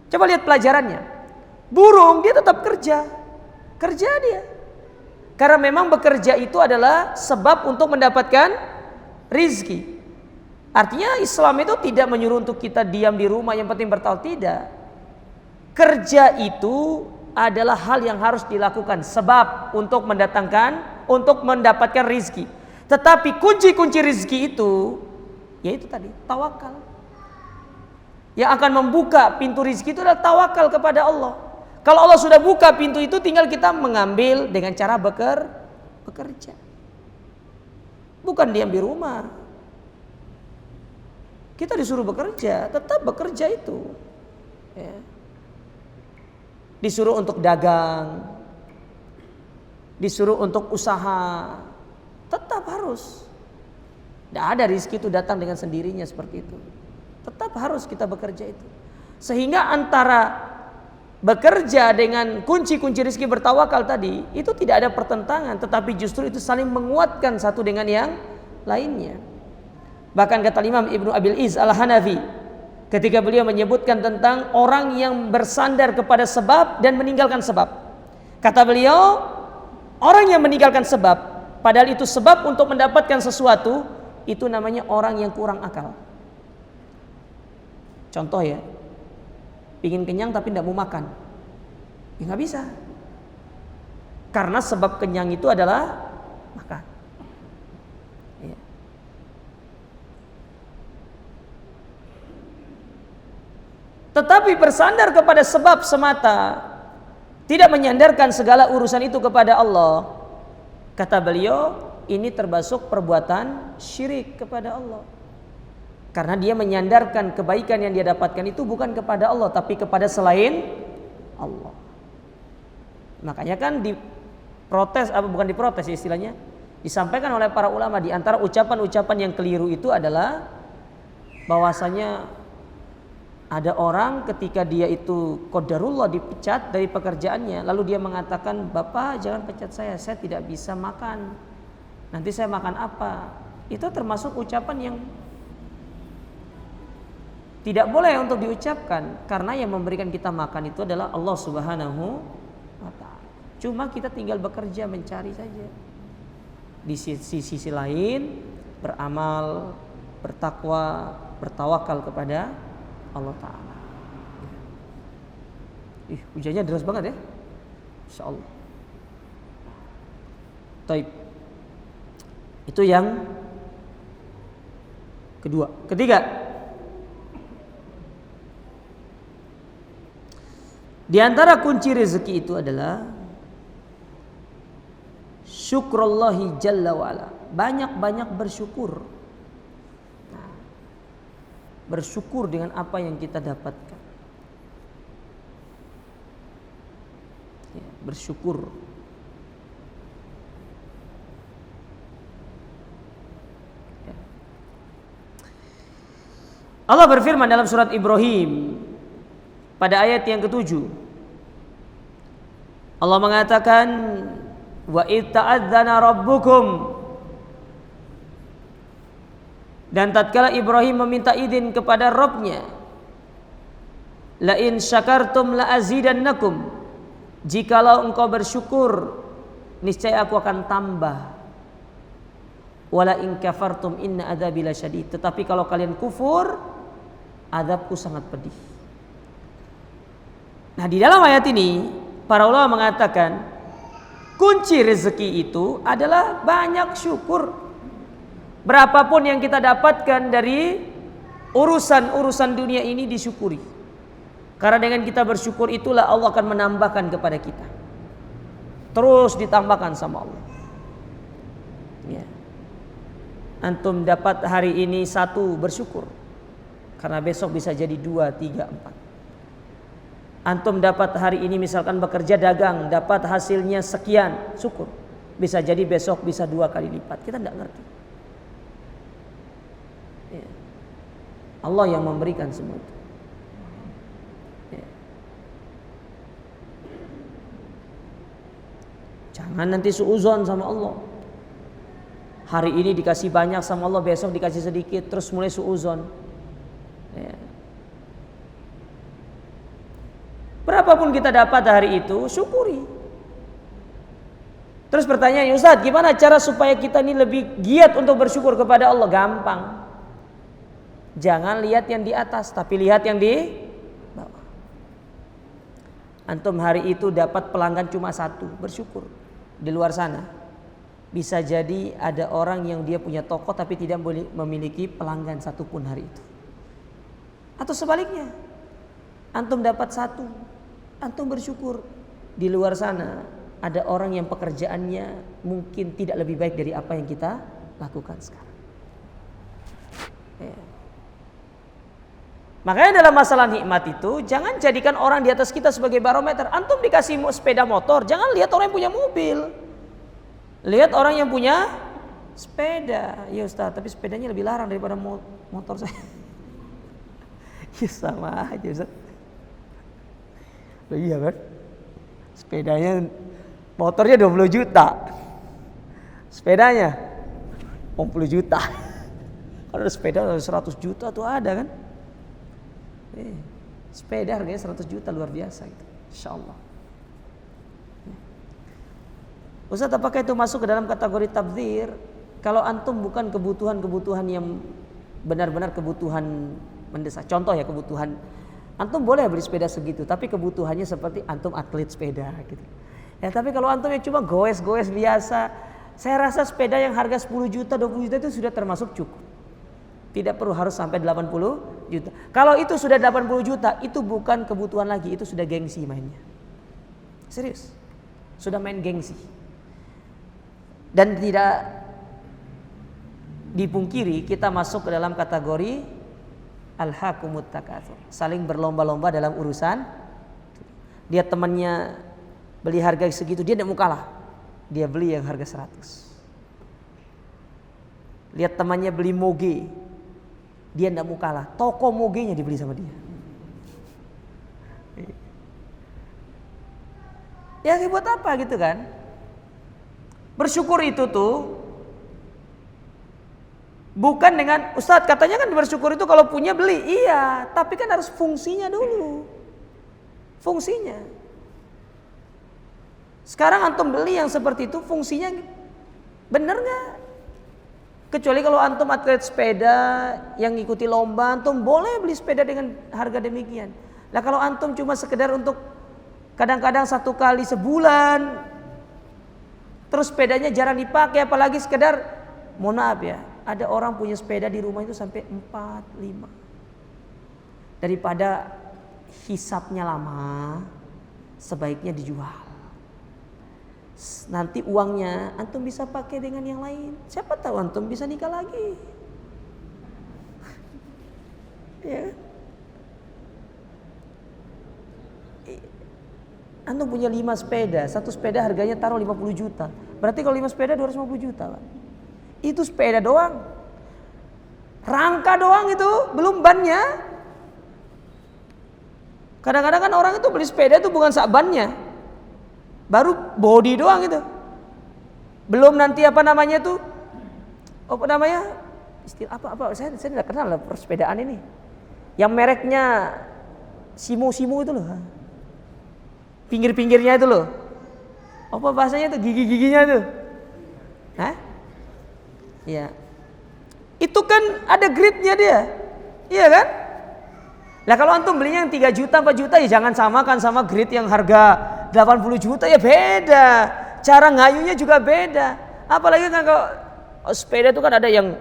Speaker 3: Coba lihat pelajarannya. Burung dia tetap kerja dia. Karena memang bekerja itu adalah sebab untuk mendapatkan rizki. Artinya Islam itu tidak menyuruh untuk kita diam di rumah yang penting bertawakal, tidak. Kerja itu adalah hal yang harus dilakukan, sebab untuk mendapatkan rizki. Tetapi kunci-kunci rizki itu, yaitu tadi tawakal. Yang akan membuka pintu rizki itu adalah tawakal kepada Allah. Kalau Allah sudah buka pintu itu, tinggal kita mengambil dengan cara bekerja. Bukan diam di rumah. Kita disuruh bekerja, tetap bekerja itu. Ya. Disuruh untuk dagang, disuruh untuk usaha, tetap harus. Tidak ada rizki itu datang dengan sendirinya seperti itu. Tetap harus kita bekerja itu. Sehingga antara bekerja dengan kunci-kunci rezeki bertawakal tadi itu tidak ada pertentangan, tetapi justru itu saling menguatkan satu dengan yang lainnya. Bahkan kata Imam Ibnu Abil Iz Al-Hanafi ketika beliau menyebutkan tentang orang yang bersandar kepada sebab dan meninggalkan sebab. Kata beliau, orang yang meninggalkan sebab padahal itu sebab untuk mendapatkan sesuatu, itu namanya orang yang kurang akal. Contoh ya, pingin kenyang tapi tidak mau makan, ya nggak bisa. Karena sebab kenyang itu adalah makan. Ya. Tetapi bersandar kepada sebab semata, tidak menyandarkan segala urusan itu kepada Allah, kata beliau, ini termasuk perbuatan syirik kepada Allah. Karena dia menyandarkan kebaikan yang dia dapatkan itu bukan kepada Allah, tapi kepada selain Allah. Makanya kan diprotes, bukan diprotes istilahnya, Disampaikan oleh para ulama di antara ucapan-ucapan yang keliru itu adalah bahwasanya ada orang ketika dia itu qadarullah dipecat dari pekerjaannya, lalu dia mengatakan, "Bapak jangan pecat saya tidak bisa makan. Nanti saya makan apa?" Itu termasuk ucapan yang tidak boleh untuk diucapkan, karena yang memberikan kita makan itu adalah Allah Subhanahu wa ta'ala. Cuma kita tinggal bekerja mencari saja. Di sisi lain beramal, bertakwa, bertawakal kepada Allah Ta'ala. Hujannya deras banget ya, insyaallah. Taib. Itu yang kedua. Ketiga, di antara kunci rezeki itu adalah syukrullahi jalla wa'ala. Banyak-banyak bersyukur. Bersyukur dengan apa yang kita dapatkan. Ya, bersyukur. Ya. Allah berfirman dalam surat Ibrahim pada ayat yang ke-7. Allah mengatakan, wa id ta'adzana rabbukum. Dan tatkala Ibrahim meminta izin kepada Rabb-Nya, la in syakartum la azidannakum, jikalau engkau bersyukur niscaya aku akan tambah, wala in kafartum inna adzabi lasyadid, tetapi kalau kalian kufur azabku sangat pedih. Nah, di dalam ayat ini para ulama mengatakan kunci rezeki itu adalah banyak syukur. Berapapun yang kita dapatkan dari urusan-urusan dunia ini disyukuri. Karena dengan kita bersyukur itulah Allah akan menambahkan kepada kita. Terus ditambahkan sama Allah. Ya. Antum dapat hari ini 1, bersyukur. Karena besok bisa jadi 2, 3, 4. Antum dapat hari ini misalkan bekerja dagang, dapat hasilnya sekian, syukur. Bisa jadi besok bisa 2 kali lipat. Kita tidak ngerti. Ya. Allah yang memberikan semua itu. Ya. Jangan nanti suuzon sama Allah. Hari ini dikasih banyak sama Allah, besok dikasih sedikit, terus mulai suuzon. Ya. Berapapun kita dapat hari itu, syukuri. Terus pertanyaan, Ustaz, gimana cara supaya kita ini lebih giat untuk bersyukur kepada Allah? Gampang. Jangan lihat yang di atas, tapi lihat yang di bawah. Antum hari itu dapat pelanggan cuma 1, bersyukur. Di luar sana bisa jadi ada orang yang dia punya toko tapi tidak memiliki pelanggan satupun hari itu. Atau sebaliknya, antum dapat 1, antum bersyukur. Di luar sana ada orang yang pekerjaannya mungkin tidak lebih baik dari apa yang kita lakukan sekarang. Ya. Makanya dalam masalah nikmat itu jangan jadikan orang di atas kita sebagai barometer. Antum dikasih sepeda motor, jangan lihat orang yang punya mobil. Lihat orang yang punya sepeda. Ya Ustaz, tapi sepedanya lebih larang daripada motor saya. Ya sama aja Ustaz. Loh, iya kan? Sepedanya, motornya 20 juta. Sepedanya 40 juta. Kalau ada sepeda 100 juta tuh ada kan? Sepeda harganya 100 juta, luar biasa gitu. Insyaallah. Ustaz, apakah itu masuk ke dalam kategori tabdzir? Kalau antum bukan kebutuhan-kebutuhan yang benar-benar kebutuhan mendesak. Contoh ya, kebutuhan antum boleh beli sepeda segitu, tapi kebutuhannya seperti antum atlet sepeda gitu. Ya, tapi kalau antum yang cuma goes-goes biasa, saya rasa sepeda yang harga 10 juta, 20 juta itu sudah termasuk cukup. Tidak perlu harus sampai 80 juta. Kalau itu sudah 80 juta, itu bukan kebutuhan lagi, itu sudah gengsi mainnya. Serius. Sudah main gengsi. Dan tidak dipungkiri kita masuk ke dalam kategori al-hakumut takatsur. Saling berlomba-lomba dalam urusan. Dia temannya beli harga segitu, dia tidak mau kalah. Dia beli yang harga 100. lihat temannya beli moge, dia tidak mau kalah, toko mogenya dibeli sama dia. Ya buat apa gitu kan? Bersyukur itu tuh bukan dengan Ustadz katanya kan bersyukur itu kalau punya beli, iya, tapi kan harus fungsinya dulu. Fungsinya. Sekarang antum beli yang seperti itu fungsinya bener nggak? Kecuali kalau antum atlet sepeda yang ngikuti lomba, antum boleh beli sepeda dengan harga demikian. Nah kalau antum cuma sekedar untuk kadang-kadang 1 kali sebulan, terus sepedanya jarang dipakai, apalagi sekedar, mohon maaf ya, ada orang punya sepeda di rumah itu sampai 4, 5. Daripada hisapnya lama, sebaiknya dijual. Nanti uangnya antum bisa pakai dengan yang lain. Siapa tahu antum bisa nikah lagi. Ya. Antum punya 5 sepeda, 1 sepeda harganya taruh 50 juta. Berarti kalau 5 sepeda 250 juta, Pak. Itu sepeda doang. Rangka doang itu, belum bannya. Kadang-kadang kan orang itu beli sepeda itu bukan sak bannya. Baru body doang itu. Belum nanti apa namanya tuh? Apa namanya? Istilah apa? Saya tidak kenal lah persepedaan ini. Yang mereknya Simo itu loh. Pinggir-pinggirnya itu loh. Apa bahasanya itu? Gigi-giginya itu. Hah? Iya. Itu kan ada gridnya dia. Iya kan? Lah kalau antum belinya yang 3 juta, 4 juta ya jangan samakan sama grid yang harga 80 juta, ya beda. Cara ngayunya juga beda. Apalagi kan kalau sepeda itu kan ada yang,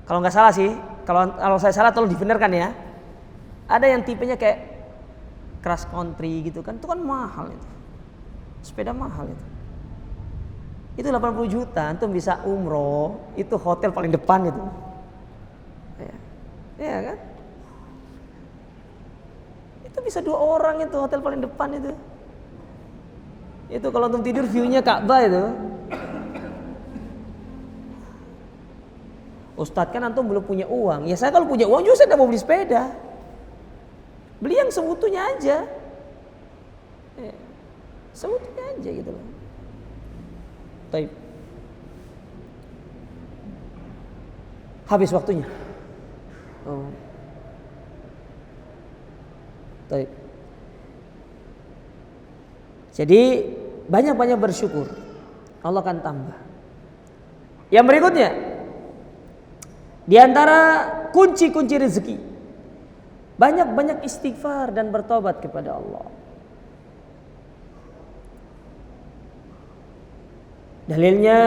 Speaker 3: kalau nggak salah sih, kalau saya salah tolong dibenarkan ya. Ada yang tipenya kayak cross country gitu kan, itu kan mahal itu. Sepeda mahal itu. Itu 80 juta, antum bisa umroh, itu hotel paling depan itu. Ya kan? Itu bisa 2 orang itu hotel paling depan itu. Itu kalau antum tidur view-nya Ka'bah itu. Ustadz kan antum belum punya uang. Ya saya kalau punya uang juga saya tidak mau beli sepeda. Beli yang seutuhnya aja. Seutuhnya aja gitu loh. Baik. Habis waktunya. Oh. Baik. Jadi banyak-banyak bersyukur, Allah akan tambah. Yang berikutnya, di antara kunci-kunci rezeki, banyak-banyak istighfar dan bertobat kepada Allah. Dalilnya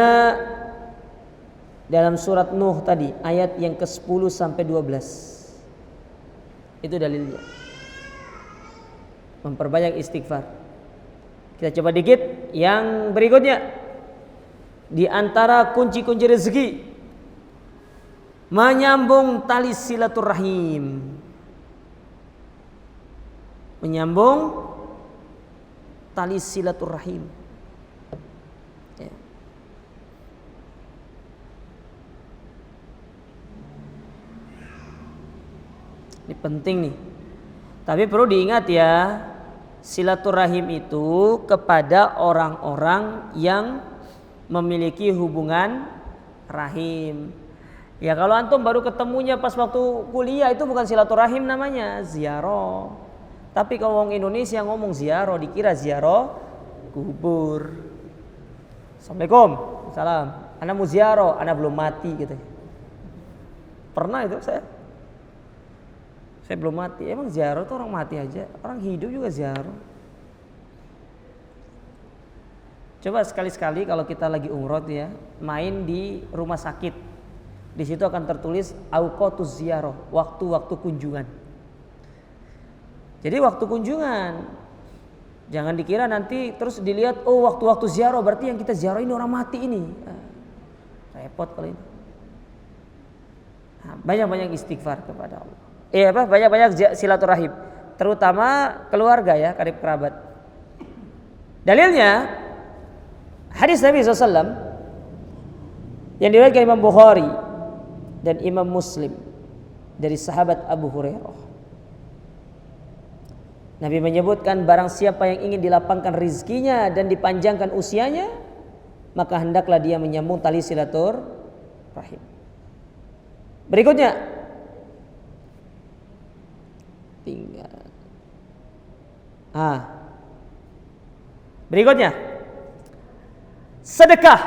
Speaker 3: dalam surat Nuh tadi, ayat yang ke-10 sampai 12. Itu dalilnya. Memperbanyak istighfar. Kita coba dikit yang berikutnya. Di antara kunci-kunci rezeki, menyambung tali silaturahim. Menyambung tali silaturahim. Ya. Ini penting nih. Tapi perlu diingat ya, silaturahim itu kepada orang-orang yang memiliki hubungan rahim. Ya kalau antum baru ketemunya pas waktu kuliah itu bukan silaturahim namanya, ziarah. Tapi kalau orang Indonesia ngomong ziarah dikira ziarah kubur. Assalamualaikum, salam. Ana mau ziarah, ana belum mati gitu. Pernah itu saya belum mati. Emang ziarah tuh orang mati aja, orang hidup juga ziarah. Coba sekali-sekali kalau kita lagi umroh ya, main di rumah sakit. Di situ akan tertulis auqatuz ziarah, waktu-waktu kunjungan. Jadi waktu kunjungan. Jangan dikira nanti terus dilihat oh waktu-waktu ziarah berarti yang kita ziarah ini orang mati ini. Repot kalau itu. Nah, banyak-banyak istighfar kepada Allah. Banyak-banyak silaturahim, terutama keluarga ya, karib kerabat. Dalilnya hadis Nabi SAW yang diriwayatkan Imam Bukhari dan Imam Muslim dari sahabat Abu Hurairah. Nabi menyebutkan barang siapa yang ingin dilapangkan rizkinya dan dipanjangkan usianya, maka hendaklah dia menyambung tali silaturahim. Berikutnya, berikutnya sedekah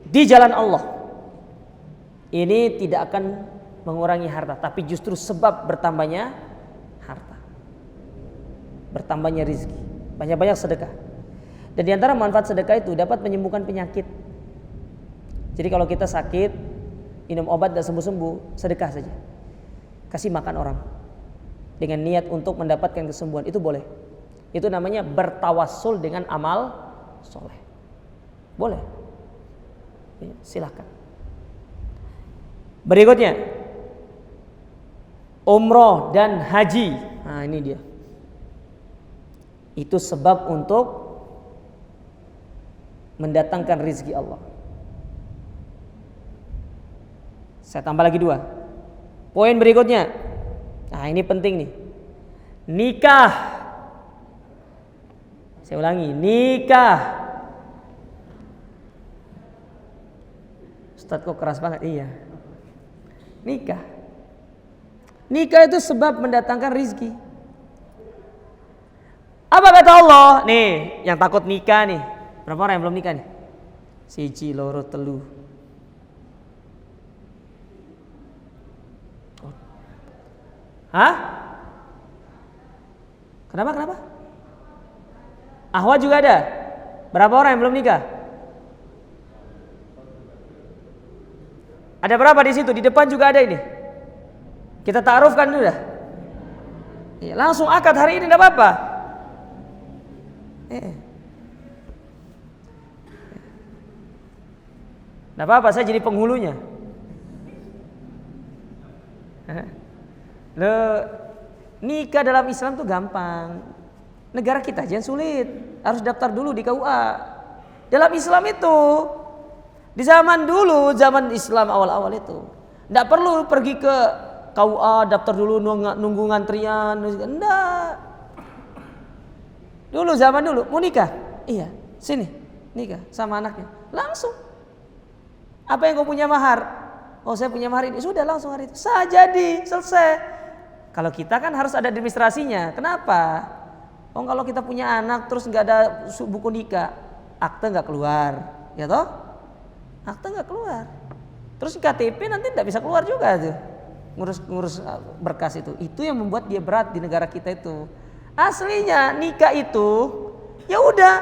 Speaker 3: di jalan Allah. Ini tidak akan mengurangi harta, tapi justru sebab bertambahnya harta, bertambahnya rizki. Banyak-banyak sedekah. Dan di antara manfaat sedekah itu dapat menyembuhkan penyakit. Jadi kalau kita sakit, minum obat dan sembuh-sembuh, sedekah saja. Kasih makan orang dengan niat untuk mendapatkan kesembuhan, itu boleh. Itu namanya bertawassul dengan amal soleh. Boleh. Ya, silakan. Berikutnya, umroh dan haji. Nah, ini dia. Itu sebab untuk mendatangkan rizki Allah. Saya tambah lagi 2. Poin berikutnya. Nah, ini penting nih. Nikah. Saya ulangi, nikah. Ustaz kok keras banget? Iya. Nikah. Nikah itu sebab mendatangkan rizki. Apa kata Allah? Nih, yang takut nikah nih. Berapa orang yang belum nikah nih? 1, 2, 3. Hah? Kenapa? Ahwa juga ada. Berapa orang yang belum nikah? Ada berapa di situ? Di depan juga ada ini. Kita ta'arufkan dulu dah. Ya, langsung akad hari ini, tidak apa-apa. Tidak apa-apa, saya jadi penghulunya. Nikah dalam Islam tuh gampang. Negara kita aja yang sulit. Harus daftar dulu di KUA. Dalam Islam itu, di zaman dulu, zaman Islam awal-awal itu, tidak perlu pergi ke KUA, daftar dulu nunggu ngantrian. Enggak. Dulu zaman dulu, mau nikah? Iya, sini nikah sama anaknya. Langsung. Apa yang kau punya mahar? Oh, saya punya mahar ini. Sudah langsung hari itu. Jadi, selesai. Kalau kita kan harus ada administrasinya. Kenapa? Oh, kalau kita punya anak terus nggak ada buku nikah, akte nggak keluar, ya toh? Akte nggak keluar. Terus KTP nanti nggak bisa keluar juga tuh. Ngurus berkas itu. Itu yang membuat dia berat di negara kita itu. Aslinya nikah itu ya udah,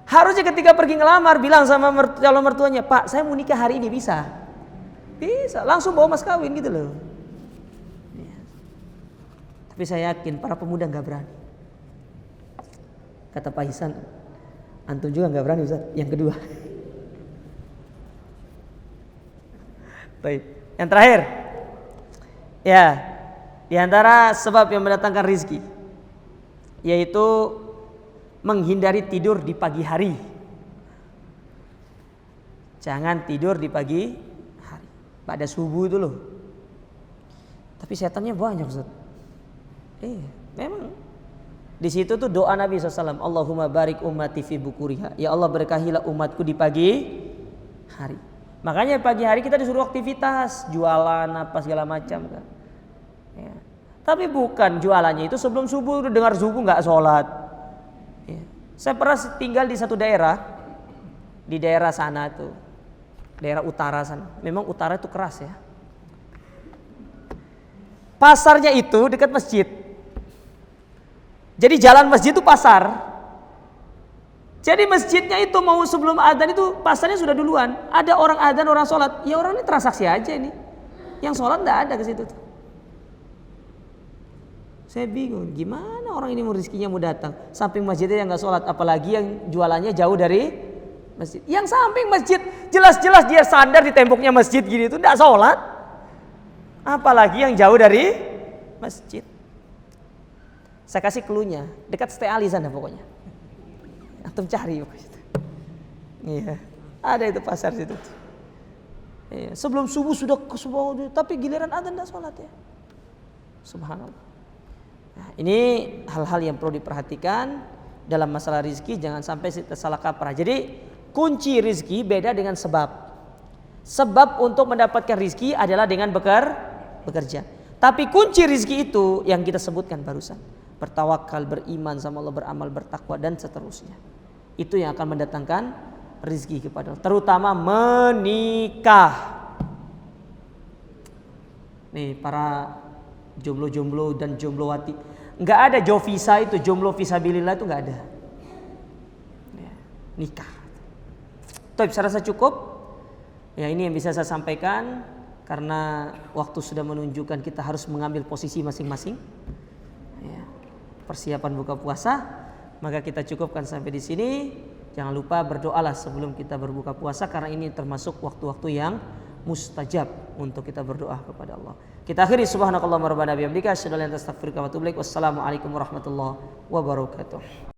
Speaker 3: harusnya ketika pergi ngelamar bilang sama calon mertuanya, Pak, saya mau nikah hari ini, bisa? Bisa, langsung bawa mas kawin gitu loh. Ya. Tapi saya yakin para pemuda nggak berani. Kata Pak Ihsan, antum juga nggak berani Ustaz. Yang kedua. Baik. Yang terakhir, ya, di antara sebab yang mendatangkan rizki, yaitu menghindari tidur di pagi hari. Jangan tidur di pagi hari, pada subuh itu loh. Tapi setannya banyak Ustaz. Memang di situ tuh doa Nabi SAW, Allahumma barik ummati fi bukuriha. Ya Allah, berkahilah umatku di pagi hari. Makanya pagi hari kita disuruh aktivitas, jualan apa segala macam kan. Ya. Tapi bukan jualannya itu sebelum subuh, udah dengar subuh nggak sholat. Ya. Saya pernah tinggal di satu daerah, di daerah sana tuh, daerah utara sana. Memang utara itu keras ya. Pasarnya itu dekat masjid. Jadi jalan masjid itu pasar. Jadi masjidnya itu mau sebelum adzan itu pasarnya sudah duluan. Ada orang adzan, orang sholat. Ya orang ini transaksi aja ini. Yang sholat nggak ada ke situ tuh. Saya bingung, gimana orang ini mau rezekinya mau datang? Samping masjidnya yang nggak sholat, apalagi yang jualannya jauh dari masjid. Yang samping masjid jelas-jelas dia sandar di temboknya masjid gini itu nggak sholat. Apalagi yang jauh dari masjid. Saya kasih clue-nya, dekat Sete Ali sana pokoknya. Antum cari pokoknya. Iya, ada itu pasar situ. Sebelum subuh sudah ke subuh, tapi giliran adzan tidak sholat ya. Subhanallah. Nah, ini hal-hal yang perlu diperhatikan dalam masalah rizki, jangan sampai kita salah kaprah. Jadi kunci rizki beda dengan sebab. Sebab untuk mendapatkan rizki adalah dengan bekerja. Tapi kunci rizki itu yang kita sebutkan barusan. Bertawakal, beriman sama Allah, beramal, bertakwa dan seterusnya. Itu yang akan mendatangkan rizki kepada Allah. Terutama menikah. Nih para jomblo-jomblo dan jomblowati. Enggak ada jovisa itu, jomblo fisabilillah itu enggak ada. Ya, nikah. Baik, saya rasa cukup. Ya, ini yang bisa saya sampaikan karena waktu sudah menunjukkan kita harus mengambil posisi masing-masing. Ya, persiapan buka puasa, maka kita cukupkan sampai di sini. Jangan lupa berdoalah sebelum kita berbuka puasa karena ini termasuk waktu-waktu yang mustajab untuk kita berdoa kepada Allah. Kita akhiri subhanakallahumma rabbana bihamdika asyhadu an la ilaha illa anta astaghfiruka wa atubu ilaik. Wassalamualaikum warahmatullahi wabarakatuh.